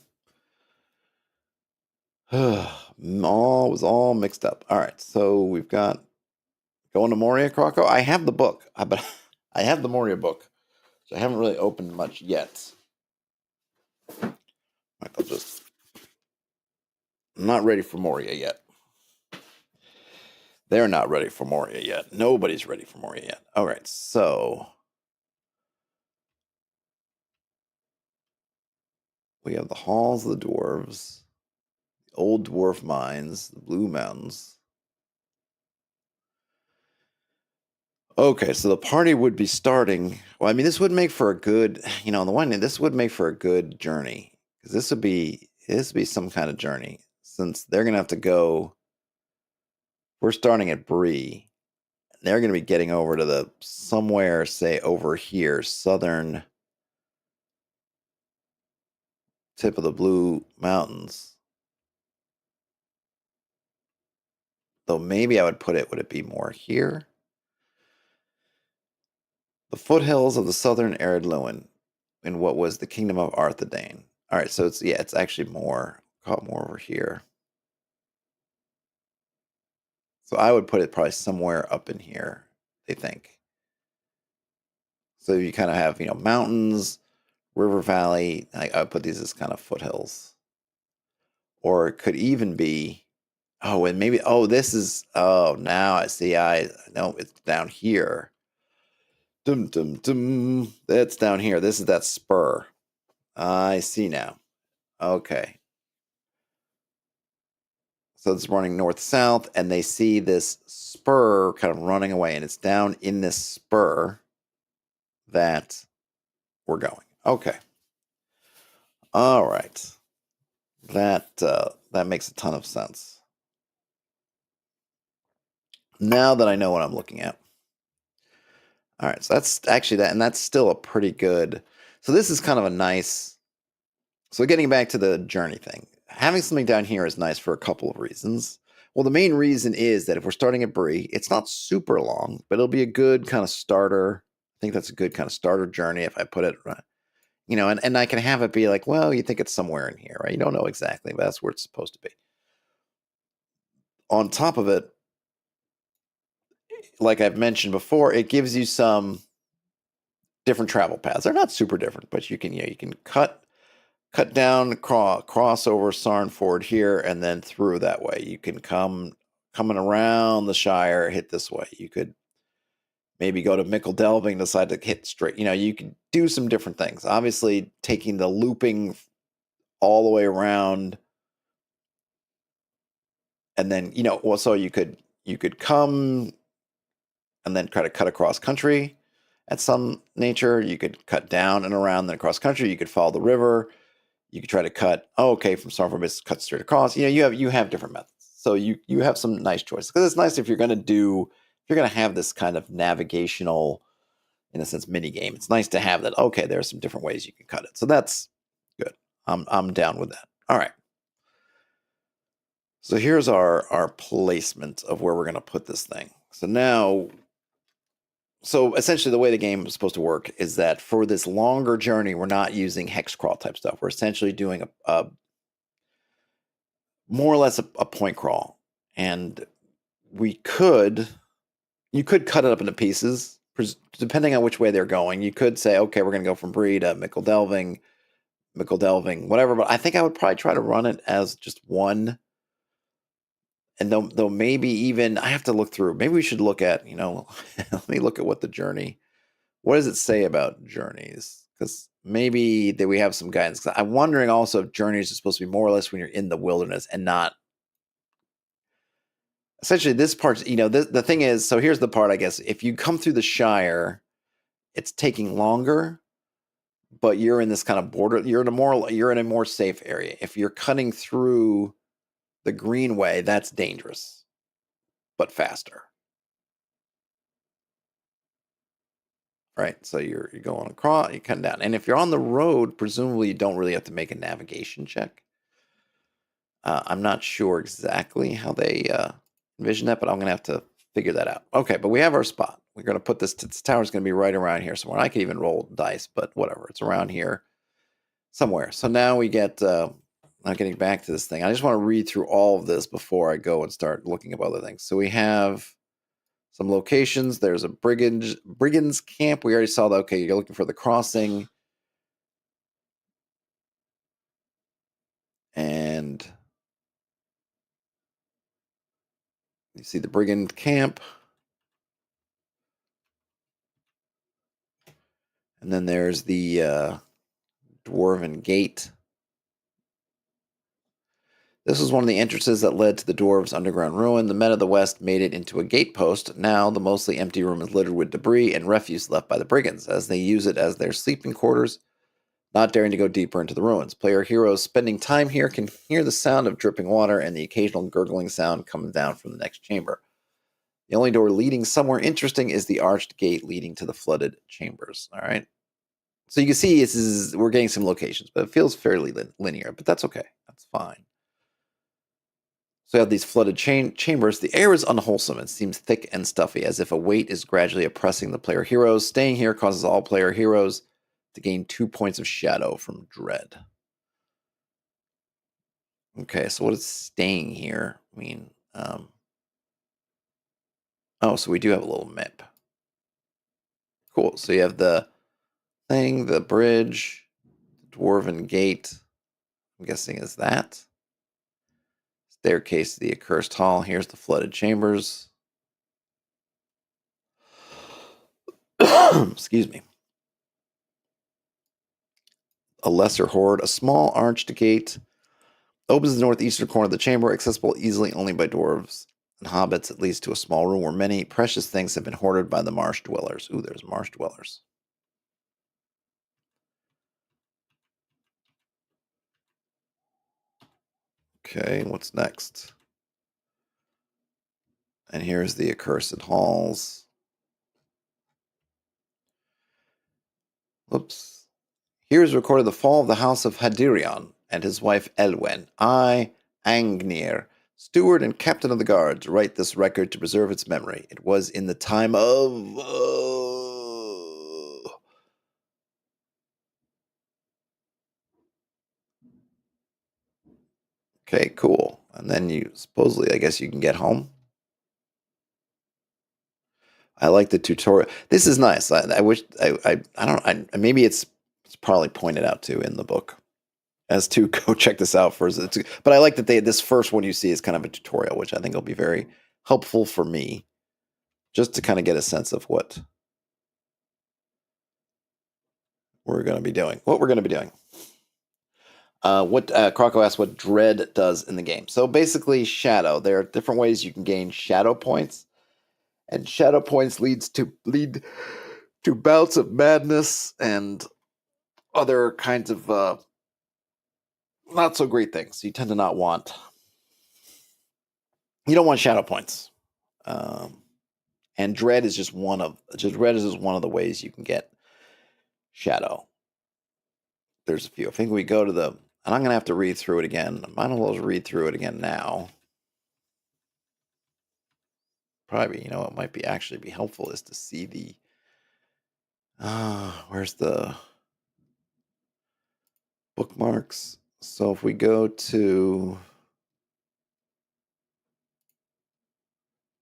all was all mixed up. All right, so we've got going to Moria, Krakow. I have the book, but I have the Moria book, so I haven't really opened much yet. I'll just. I'm not ready for Moria yet. They're not ready for Moria yet. Nobody's ready for Moria yet. All right, so we have the halls of the dwarves, the old dwarf mines, the Blue Mountains. Okay, so the party would be starting. Well, I mean, this would make for a good, on the one hand, this would make for a good journey because this would be some kind of journey since they're gonna have to go. We're starting at Bree, They're going to be getting over to the somewhere, say over here, southern tip of the Blue Mountains. Though maybe I would it be more here? The foothills of the southern arid Lewin in what was the kingdom of Arthedain. All right, so it's actually more over here. So I would put it probably somewhere up in here, they think. So you kind of have, mountains, river valley. I would put these as kind of foothills. Or it could even be, and maybe, now I see, I know it's down here. Dum, dum, dum. That's down here. This is that spur. I see now. Okay. So it's running north-south, and they see this spur kind of running away, and it's down in this spur that we're going. Okay. All right. That makes a ton of sense. Now that I know what I'm looking at. All right, so that's actually that, and that's still a pretty good. So this is kind of a nice. So getting back to the journey thing, having something down here is nice for a couple of reasons. Well, the main reason is that if we're starting at Brie, it's not super long, but it'll be a good kind of starter. I think that's a good kind of starter journey if I put it, and I can have it be like, well, you think it's somewhere in here, right? You don't know exactly, but that's where it's supposed to be. On top of it, like I've mentioned before, it gives you some different travel paths. They're not super different, but you can cut down, cross over Sarnford here, and then through that way. You can coming around the Shire, hit this way. You could maybe go to Mickle Delving, decide to hit straight. You can do some different things. Obviously, taking the looping all the way around, and then so you could come and then try to cut across country at some nature. You could cut down and around, then across country. You could follow the river. You could try to cut. From Stormfront, it's cut straight across. You have different methods. So you have some nice choices, because it's nice if you're going to have this kind of navigational, in a sense, mini game. It's nice to have that. Okay, there are some different ways you can cut it. So that's good. I'm down with that. All right. So here's our placement of where we're going to put this thing. So essentially, the way the game is supposed to work is that for this longer journey, we're not using hex crawl type stuff. We're essentially doing a more or less a point crawl, and you could cut it up into pieces depending on which way they're going. You could say, okay, we're going to go from Brie to Mickle Delving, whatever. But I think I would probably try to run it as just one. And though maybe even I have to look through. Maybe we should look at let me look at what does it say about journeys? Because maybe that we have some guidance. 'Cause I'm wondering also if journeys are supposed to be more or less when you're in the wilderness and not. Essentially, this part, the thing is, so here's the part, I guess. If you come through the Shire, it's taking longer, but you're in this kind of border. You're in a more safe area. If you're cutting through the Greenway, that's dangerous, but faster. Right, so you're going across, you come down, and if you're on the road, presumably you don't really have to make a navigation check. I'm not sure exactly how they envision that, but I'm going to have to figure that out. Okay, but we have our spot. We're going to put this tower's going to be right around here somewhere. I could even roll dice, but whatever. It's around here somewhere. So now we get, now getting back to this thing, I just want to read through all of this before I go and start looking up other things. So we have some locations. There's a brigands camp. We already saw that. Okay, you're looking for the crossing. And you see the brigand camp. And then there's the Dwarven Gate. This was one of the entrances that led to the dwarves' underground ruin. The men of the West made it into a gatepost. Now the mostly empty room is littered with debris and refuse left by the brigands, as they use it as their sleeping quarters, not daring to go deeper into the ruins. Player heroes spending time here can hear the sound of dripping water and the occasional gurgling sound coming down from the next chamber. The only door leading somewhere interesting is the arched gate leading to the flooded chambers. All right. So you can see we're getting some locations, but it feels fairly linear, but that's okay. That's fine. So you have these flooded chambers. The air is unwholesome and seems thick and stuffy, as if a weight is gradually oppressing the player heroes. Staying here causes all player heroes to gain 2 points of shadow from dread. Okay, so what does staying here mean? Oh, so we do have a little map. Cool. So you have the thing, the bridge, dwarven gate. I'm guessing is that. Staircase to the accursed hall. Here's the flooded chambers. Excuse me. A lesser horde. A small arched gate opens the northeastern corner of the chamber, accessible easily only by dwarves and hobbits. It leads to a small room where many precious things have been hoarded by the marsh dwellers. Ooh, there's marsh dwellers. Okay, what's next? And here's the accursed halls. Whoops. Here is recorded the fall of the house of Hadirion and his wife Elwen. I, Angnir, steward and captain of the guards, write this record to preserve its memory. It was in the time of... Okay, cool. And then you supposedly, I guess you can get home. I like the tutorial. This is nice. I wish I don't. Maybe it's probably pointed out too in the book as to go check this out first. But I like that this first one you see is kind of a tutorial, which I think will be very helpful for me, just to kind of get a sense of what we're going to be doing. Croco asks what dread does in the game. So basically, shadow. There are different ways you can gain shadow points, and shadow points lead to bouts of madness and other kinds of not so great things. You tend to not want. You don't want shadow points, and dread is just one of the ways you can get shadow. There's a few. I think we go to the, and I'm gonna have to read through it again. I might as well read through it again now. Probably, what might actually be helpful is to see the. Where's the bookmarks? So if we go to,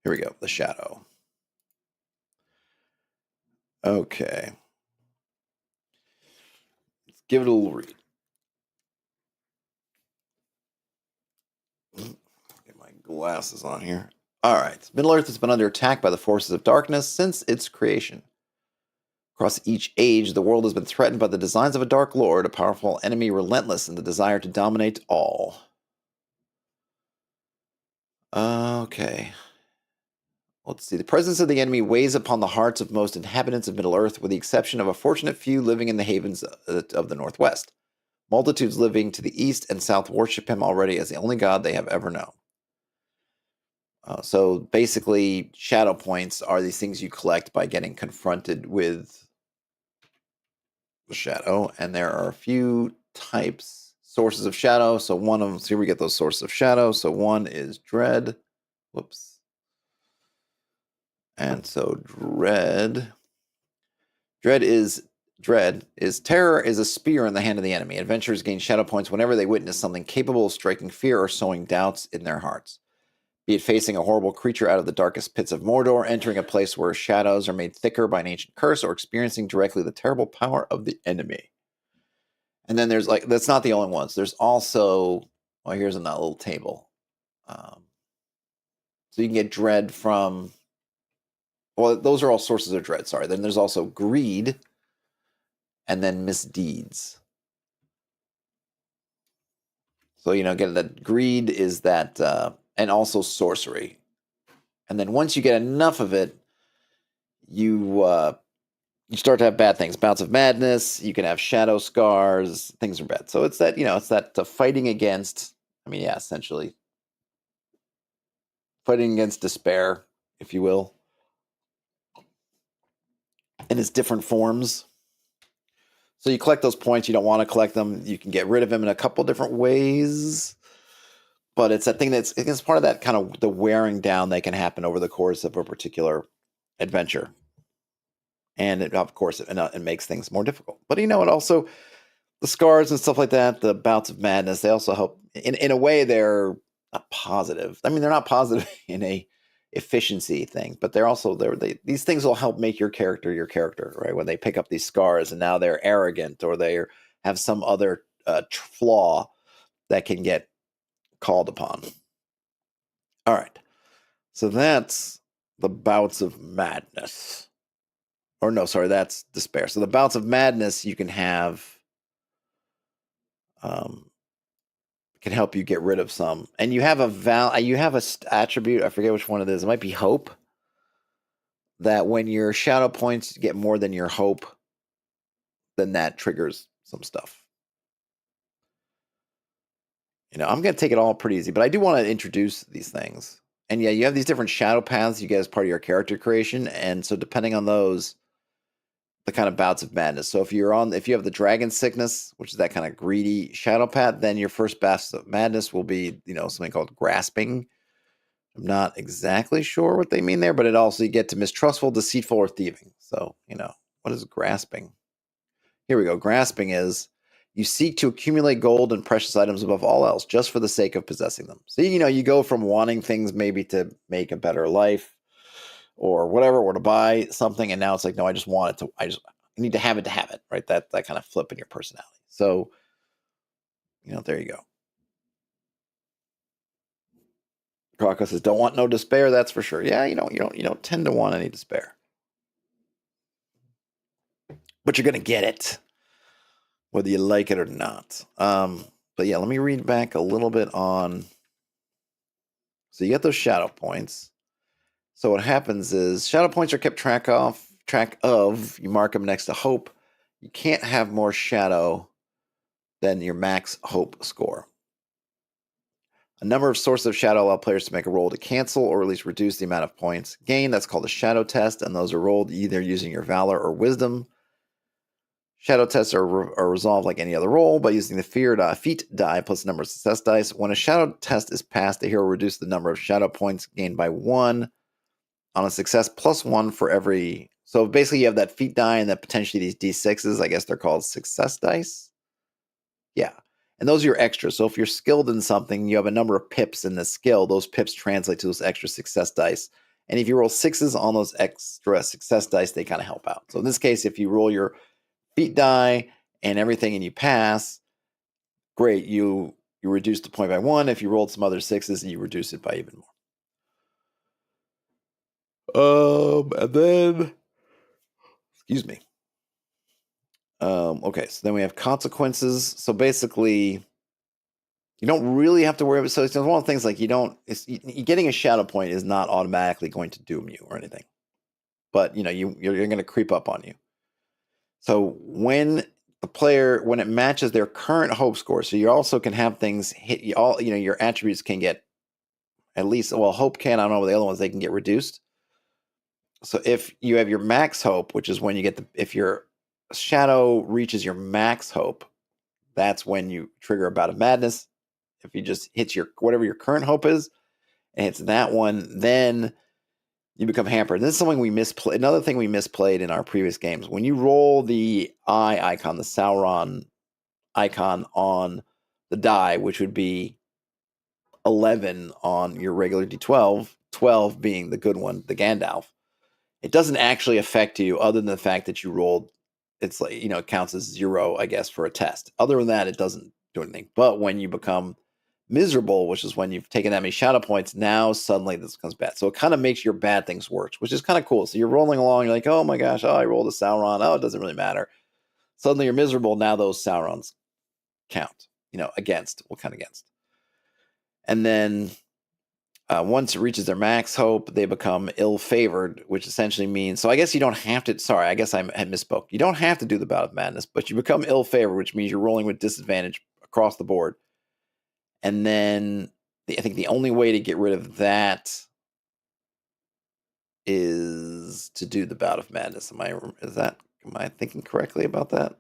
here we go, the shadow. Okay. Let's give it a little read. Get my glasses on here. All right. Middle-earth has been under attack by the forces of darkness since its creation. Across each age, the world has been threatened by the designs of a dark lord, a powerful enemy relentless in the desire to dominate all. Okay. Let's see. The presence of the enemy weighs upon the hearts of most inhabitants of Middle-earth, with the exception of a fortunate few living in the havens of the Northwest. Multitudes living to the east and south worship him already as the only god they have ever known. So basically, shadow points are these things you collect by getting confronted with the shadow, and there are a few types, sources of shadow. So one of them, here we get those sources of shadow. So one is dread. Whoops. And so dread is terror is a spear in the hand of the enemy. Adventurers gain shadow points whenever they witness something capable of striking fear or sowing doubts in their hearts. Be it facing a horrible creature out of the darkest pits of Mordor, entering a place where shadows are made thicker by an ancient curse, or experiencing directly the terrible power of the enemy. And then there's that's not the only ones. There's also, well, here's another little table. So you can get dread from, well, those are all sources of dread, sorry. Then there's also greed, and then misdeeds. So, get that greed is that, and also sorcery. And then once you get enough of it, you start to have bad things, bouts of madness. You can have shadow scars. Things are bad. So it's that, it's that fighting against. Essentially fighting against despair, if you will, in its different forms. So you collect those points. You don't want to collect them. You can get rid of them in a couple different ways. But it's that thing it's part of that kind of the wearing down that can happen over the course of a particular adventure. And of course, it makes things more difficult. But it also, the scars and stuff like that, the bouts of madness, they also help. In a way, they're not positive. I mean, they're not positive in a efficiency thing, but they're also these things will help make your character, right? When they pick up these scars and now they're arrogant or they have some other flaw that can get called upon. All right, so that's the bouts of madness. Or no, sorry, that's despair. So the bouts of madness you can have can help you get rid of some, and you have a attribute. I forget which one it is. It might be hope. That when your shadow points get more than your hope, then that triggers some stuff. I'm going to take it all pretty easy, but I do want to introduce these things. And yeah, you have these different shadow paths you get as part of your character creation, and so depending on those, the kind of bouts of madness. So if you have the dragon sickness, which is that kind of greedy shadow path, then your first bouts of madness will be, something called grasping. I'm not exactly sure what they mean there, but it also you get to mistrustful, deceitful, or thieving. So, what is grasping? Here we go. Grasping is you seek to accumulate gold and precious items above all else, just for the sake of possessing them. So, you go from wanting things maybe to make a better life or whatever, or to buy something, and now it's like, no, I just want it to. I need to have it, right? That kind of flip in your personality. So, there you go. Crocus says, "Don't want no despair." That's for sure. Yeah, you don't tend to want any despair, but you're gonna get it, whether you like it or not. But yeah, let me read back a little bit on. So you get those shadow points. So what happens is shadow points are kept track of. You mark them next to hope. You can't have more shadow than your max hope score. A number of sources of shadow allow players to make a roll to cancel or at least reduce the amount of points gained. That's called a shadow test, and those are rolled either using your valor or wisdom. Shadow tests are resolved like any other roll by using the feat die plus the number of success dice. When a shadow test is passed, the hero reduces the number of shadow points gained by 1 on a success plus 1 for every. So basically, you have that feat die and then potentially these d6s. I guess they're called success dice. Yeah. And those are your extras. So if you're skilled in something, you have a number of pips in the skill. Those pips translate to those extra success dice. And if you roll 6s on those extra success dice, they kind of help out. So in this case, if you roll your feat die and everything and you pass, great. You reduce the point by 1. If you rolled some other 6s, you reduce it by even more. And then, excuse me. Okay, so then we have consequences. So basically, you don't really have to worry about. So it's one of the things like getting a shadow point is not automatically going to doom you or anything, but you're going to creep up on you. So when it matches their current hope score, so you also can have things hit you all. Your attributes can get at least. Well, hope can. I don't know what the other ones they can get reduced. So if you have your max hope, which is when you get if your shadow reaches your max hope, that's when you trigger a bout of madness. If you just hits whatever your current hope is, and it's that one, then you become hampered. And this is something we misplayed. Another thing we misplayed in our previous games. When you roll the eye icon, the Sauron icon on the die, which would be 11 on your regular D12, 12 being the good one, the Gandalf, it doesn't actually affect you other than the fact that you rolled. It's like, it counts as 0, I guess, for a test. Other than that, it doesn't do anything. But when you become miserable, which is when you've taken that many shadow points, now suddenly this becomes bad. So it kind of makes your bad things worse, which is kind of cool. So you're rolling along, you're like, oh my gosh, I rolled a Sauron. Oh, it doesn't really matter. Suddenly you're miserable. Now those Saurons count, against. What kind of against? And then once it reaches their max hope, they become ill-favored, which essentially means, so I guess you don't have to, sorry, I guess I misspoke. You don't have to do the bout of madness, but you become ill-favored, which means you're rolling with disadvantage across the board. And then I think the only way to get rid of that is to do the Bout of Madness. Am I thinking correctly about that?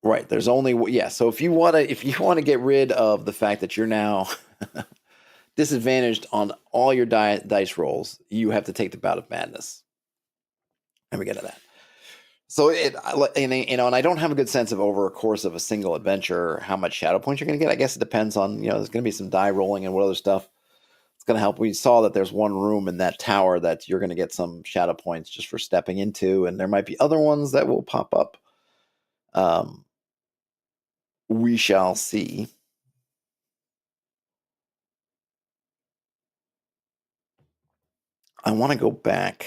Right. There's only yeah. So if you wanna get rid of the fact that you're now disadvantaged on all your dice rolls, you have to take the Bout of Madness. And we get to that. So and I don't have a good sense of over a course of a single adventure how much shadow points you're going to get. I guess it depends on there's going to be some die rolling and what other stuff. It's going to help. We saw that there's one room in that tower that you're going to get some shadow points just for stepping into, and there might be other ones that will pop up. We shall see. I want to go back.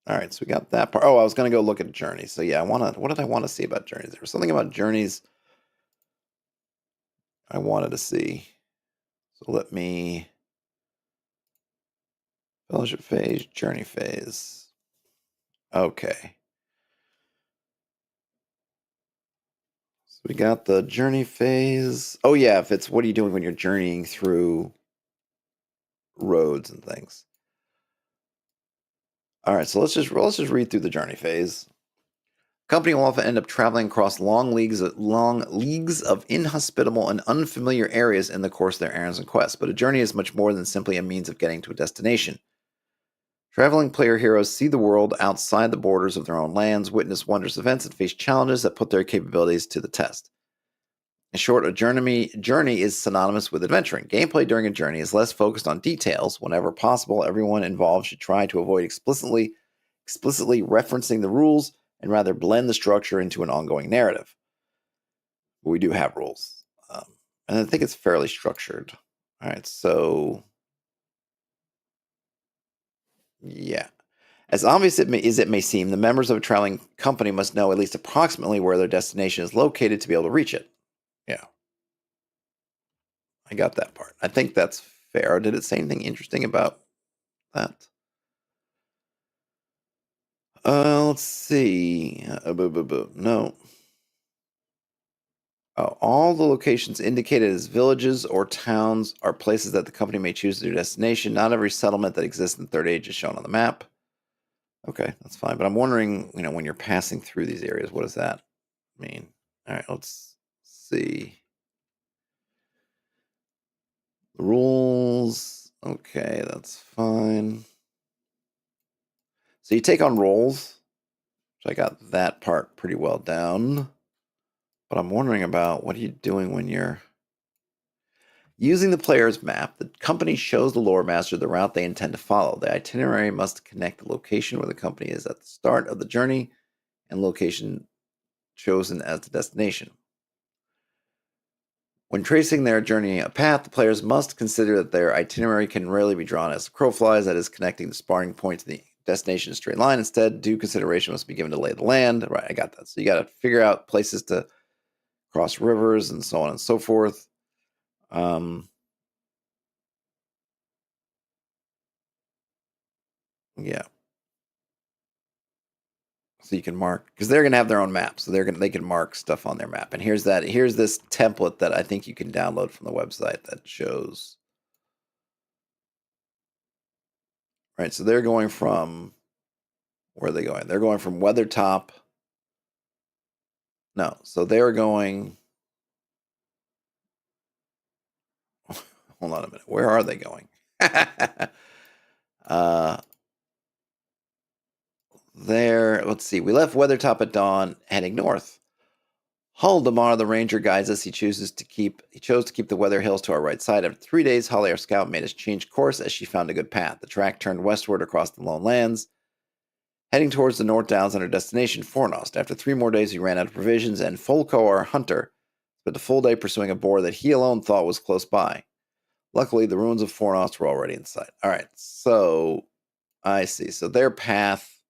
All right, so we got that part. Oh, I was going to go look at journeys. So yeah, what did I want to see about journeys? There was something about journeys I wanted to see. So let me fellowship phase, journey phase. Okay. So we got the journey phase. Oh yeah, if it's what are you doing when you're journeying through roads and things. All right, so let's just read through the journey phase. Company will often end up traveling across long leagues of inhospitable and unfamiliar areas in the course of their errands and quests, but a journey is much more than simply a means of getting to a destination. Traveling player heroes see the world outside the borders of their own lands, witness wondrous events, and face challenges that put their capabilities to the test. In short, a journey is synonymous with adventuring. Gameplay during a journey is less focused on details. Whenever possible, everyone involved should try to avoid explicitly referencing the rules and rather blend the structure into an ongoing narrative. But we do have rules, and I think it's fairly structured. All right, so yeah. As obvious as it may seem, the members of a traveling company must know at least approximately where their destination is located to be able to reach it. Yeah, I got that part. I think that's fair. Did it say anything interesting about that? Let's see. No. All the locations indicated as villages or towns are places that the company may choose as their destination. Not every settlement that exists in the Third Age is shown on the map. Okay, that's fine. But I'm wondering, when you're passing through these areas, what does that mean? All right, let's see. The rules. Okay, that's fine. So you take on roles. So I got that part pretty well down. But I'm wondering about what are you doing when you're using the player's map. The company shows the lore master the route they intend to follow. The itinerary must connect the location where the company is at the start of the journey and location chosen as the destination. When tracing their journey a path, the players must consider that their itinerary can rarely be drawn as the crow flies, that is, connecting the starting point to the destination in a straight line. Instead, due consideration must be given to lay of the land. Right, I got that. So you got to figure out places to cross rivers and so on and so forth. Yeah. So you can mark because they're going to have their own map, so they can mark stuff on their map. And here's this template that I think you can download from the website that shows. Right, so they're going from where are they going? They're going from Weathertop. No, so they're going. Hold on a minute. Where are they going? uh, let's see. We left Weathertop at dawn, heading north. Haldemar, the ranger, guides us. He chose to keep the weather hills to our right side. After 3 days, Holly, our scout, made us change course as she found a good path. The track turned westward across the lone lands, heading towards the North Downs and our destination, Fornost. After 3 more days, we ran out of provisions, and Folko, our hunter, spent the full day pursuing a boar that he alone thought was close by. Luckily, the ruins of Fornost were already in sight. All right, so I see. So their path,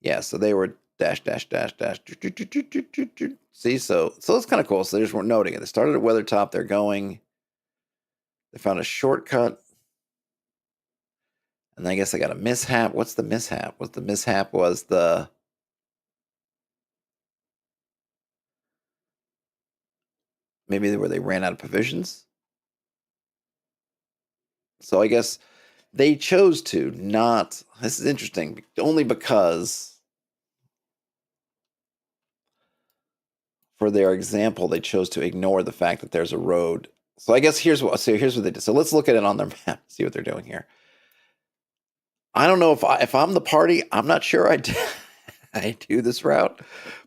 yeah. So they were dash dash dash dash. See, so it's kind of cool. So they just weren't noting it. They started at Weathertop. They're going. They found a shortcut, and I guess I got a mishap. What's the mishap? The mishap was the maybe where they ran out of provisions. So I guess they chose to not. This is interesting, only because for their example, they chose to ignore the fact that there's a road. So I guess here's what they did. So let's look at it on their map, see what they're doing here. I don't know if I'm the party, I'm not sure I do this route,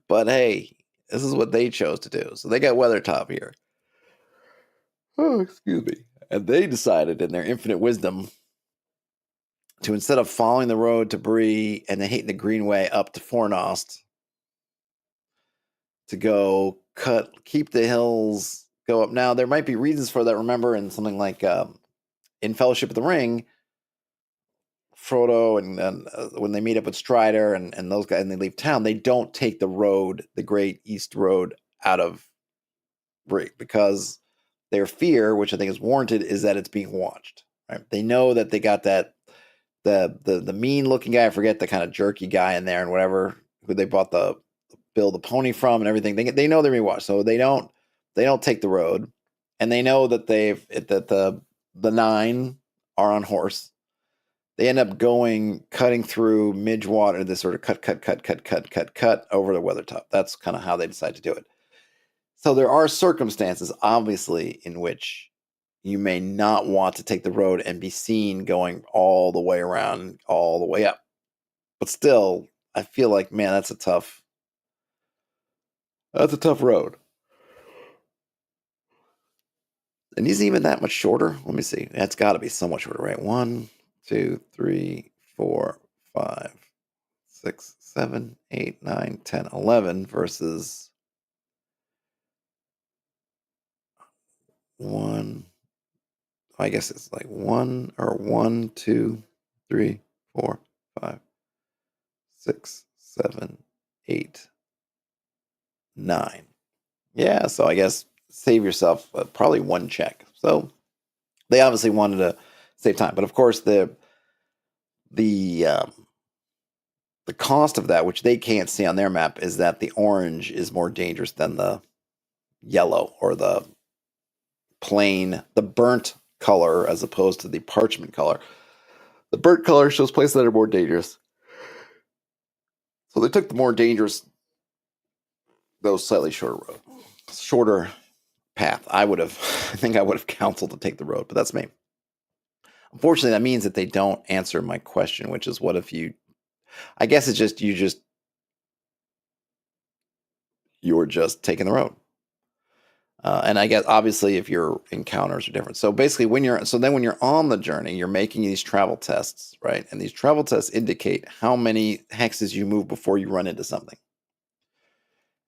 but hey, this is what they chose to do. So they got Weathertop here. Oh, excuse me. And they decided in their infinite wisdom to, instead of following the road to Bree and then hating the Greenway up to Fornost, to go keep the hills, go up. Now, there might be reasons for that. Remember, in something like in Fellowship of the Ring, Frodo and when they meet up with Strider and those guys and they leave town, they don't take the road, the Great East Road, out of Bree because their fear, which I think is warranted, is that it's being watched. Right? They know that they got that the mean looking guy, I forget the kind of jerky guy in there and whatever, who they bought the Bill the pony from and everything. They know they're being watched, so they don't take the road, and they know that the 9 are on horse. They end up cutting through Midgewater, this sort of cut over to Weathertop. That's kind of how they decide to do it. So there are circumstances, obviously, in which you may not want to take the road and be seen going all the way around, all the way up. But still, I feel like, man, that's a tough road. And he's even that much shorter. Let me see. That's got to be somewhat shorter, right? 1, 2, 3, 4, 5, 6, 7, 8, 9, 10, 11 versus 1. I guess it's like 1, 2, 3, 4, 5, 6, 7, 8, 9. Yeah, so I guess save yourself probably 1 check. So they obviously wanted to save time, but of course the cost of that, which they can't see on their map, is that the orange is more dangerous than the yellow or the burnt color as opposed to the parchment color. The burnt color shows places that are more dangerous. So they took the more dangerous, those slightly shorter path. I think I would have counseled to take the road, but that's me. Unfortunately, that means that they don't answer my question, which is, what if I guess it's just you're just taking the road. And I guess obviously if your encounters are different. So basically when you're on the journey, you're making these travel tests, right? And these travel tests indicate how many hexes you move before you run into something.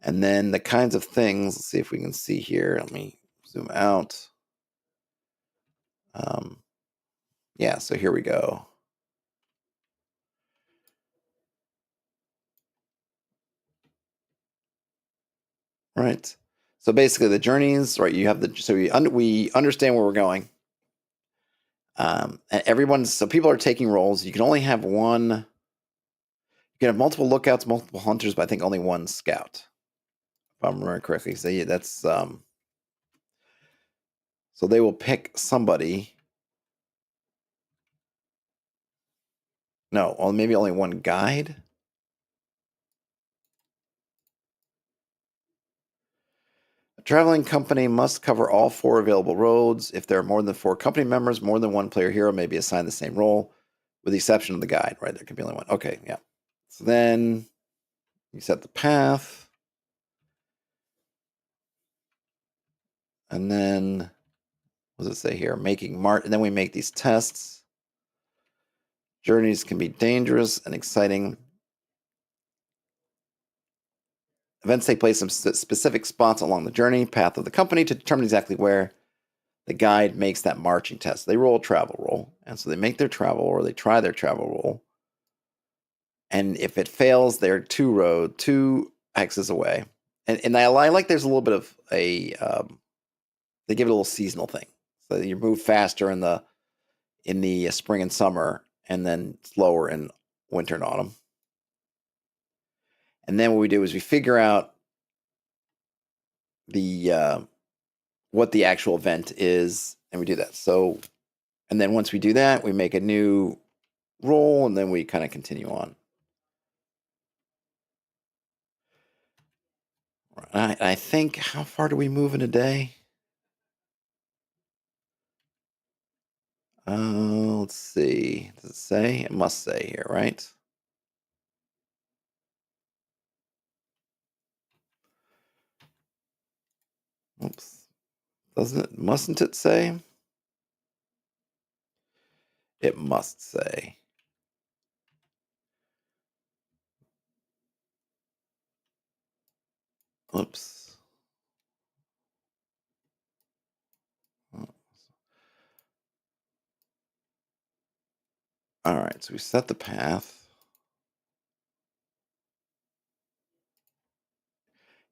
And then the kinds of things, let's see if we can see here. Let me zoom out. Yeah, so here we go. Right. So basically the journeys, right, you have we understand where we're going. And so people are taking roles. You can only have one. You can have multiple lookouts, multiple hunters, but I think only one scout, if I'm remembering correctly. So yeah, that's so they will pick somebody. No, well, maybe only one guide. A traveling company must cover all 4 available roads. If there are more than 4 company members, more than one player hero may be assigned the same role, with the exception of the guide, right? There can be only one. Okay, yeah. So then you set the path. And then, what does it say here? And then we make these tests. Journeys can be dangerous and exciting. Events take place in specific spots along the journey path of the company to determine exactly where the guide makes that marching test. They roll a travel roll, and so they make their travel, or they try their travel roll. And if it fails, they're 2 hexes away. And I like there's a little bit of they give it a little seasonal thing. So you move faster in the spring and summer, and then slower in winter and autumn. And then what we do is we figure out the what the actual event is, and we do that. So And then once we do that, we make a new roll, and then we kind of continue on. I think, how far do we move in a day? Let's see. Does it say? It must say here, right? Oops. Doesn't it? Mustn't it say? It must say. Oops. All right, so we set the path.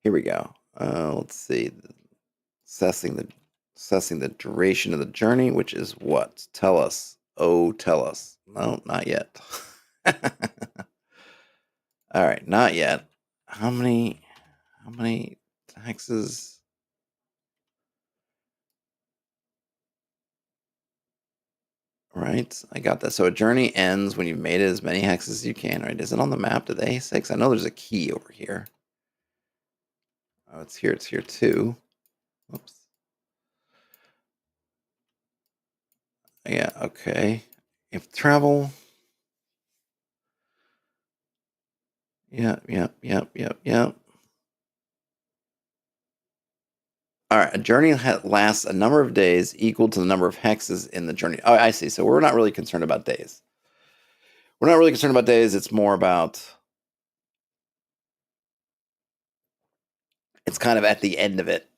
Here we go. Let's see. Assessing the duration of the journey, which is what? Tell us. Oh, tell us. No, not yet. All right, not yet. How many hexes? Right, I got that. So a journey ends when you've made it as many hexes as you can, right? Is it on the map? Did they say? 'Cause I know there's a key over here. Oh, it's here. It's here too. Oops. Yeah, okay. If travel. Yep. All right, a journey lasts a number of days equal to the number of hexes in the journey. Oh, I see. So we're not really concerned about days. We're not really concerned about days. It's more about, it's kind of at the end of it.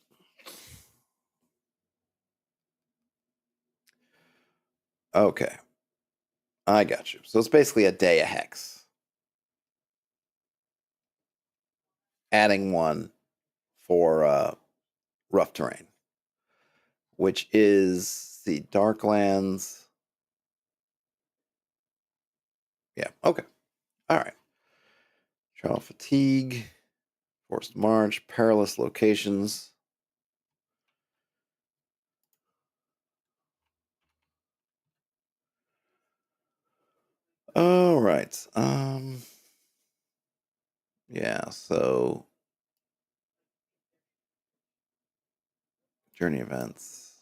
Okay, I got you. So it's basically a day a hex, adding one for rough terrain, which is the Darklands. Yeah, okay. All right. Travel fatigue, forced march, perilous locations. All right. Yeah, so journey events.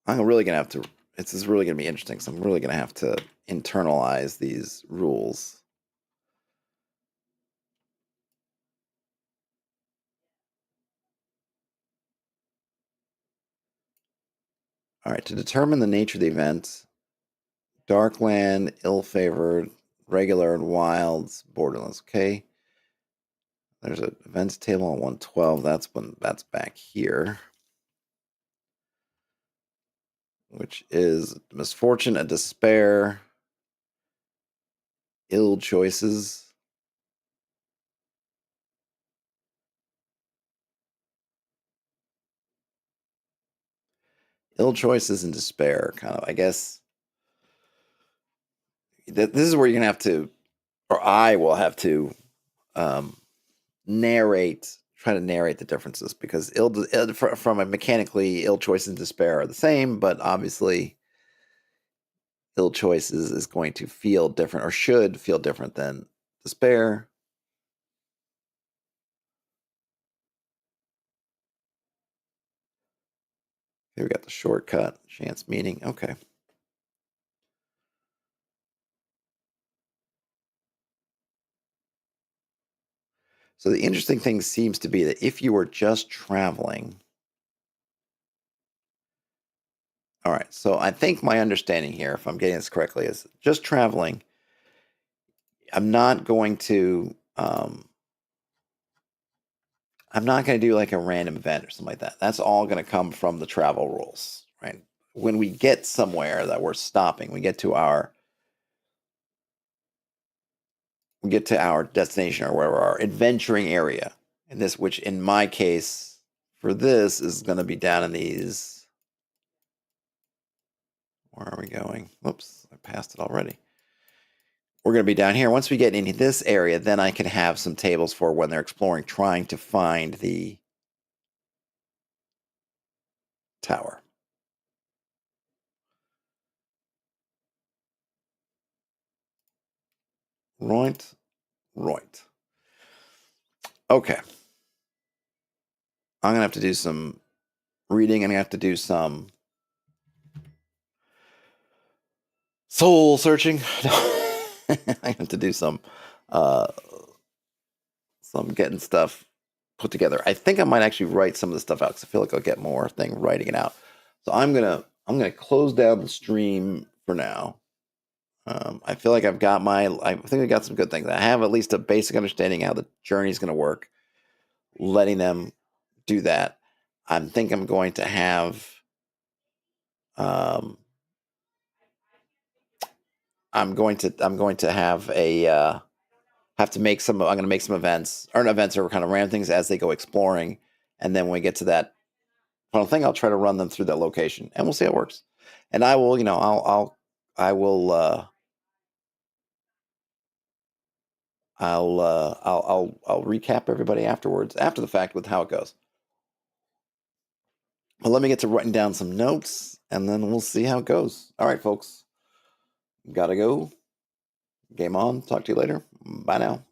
I'm really gonna have to. This is really gonna be interesting. So I'm really gonna have to internalize these rules. All right. To determine the nature of the event, Darkland, ill-favored, regular, and wilds, borderlands. Okay. There's an events table on 112. That's back here, which is misfortune, a despair, ill choices. Ill choices and despair, kind of. I guess this is where you're gonna have to, or I will have to, um, try to narrate the differences, because from a mechanically, ill choice and despair are the same, but obviously ill choices is going to feel different, or should feel different, than despair. Here we got the shortcut, chance meeting. Okay. So the interesting thing seems to be that if you were just traveling, all right. So I think my understanding here, if I'm getting this correctly, is just traveling. I'm not going to. I'm not going to do like a random event or something like that. That's all going to come from the travel rules, right? When we get somewhere that we're stopping, we get to our destination, or wherever our adventuring area. And this, which in my case for this, is going to be down in these. Where are we going? Whoops, I passed it already. We're going to be down here. Once we get into this area, then I can have some tables for when they're exploring, trying to find the tower. Right. Right. Okay. I'm gonna have to do some reading, and I have to do some soul searching. I have to do some getting stuff put together. I think I might actually write some of the stuff out because I feel like I'll get more thing writing it out. So I'm gonna close down the stream for now. I feel like I think I got some good things. I have at least a basic understanding how the journey is going to work. Letting them do that. I think I'm going to have. I'm going to have a. Have to make some. I'm going to make some events or events or kind of ram things as they go exploring, and then when we get to that final thing, I'll try to run them through that location, and we'll see how it works. And I will, I will. I'll recap everybody afterwards, after the fact, with how it goes. Well, let me get to writing down some notes, and then we'll see how it goes. All right, folks. Gotta go. Game on. Talk to you later. Bye now.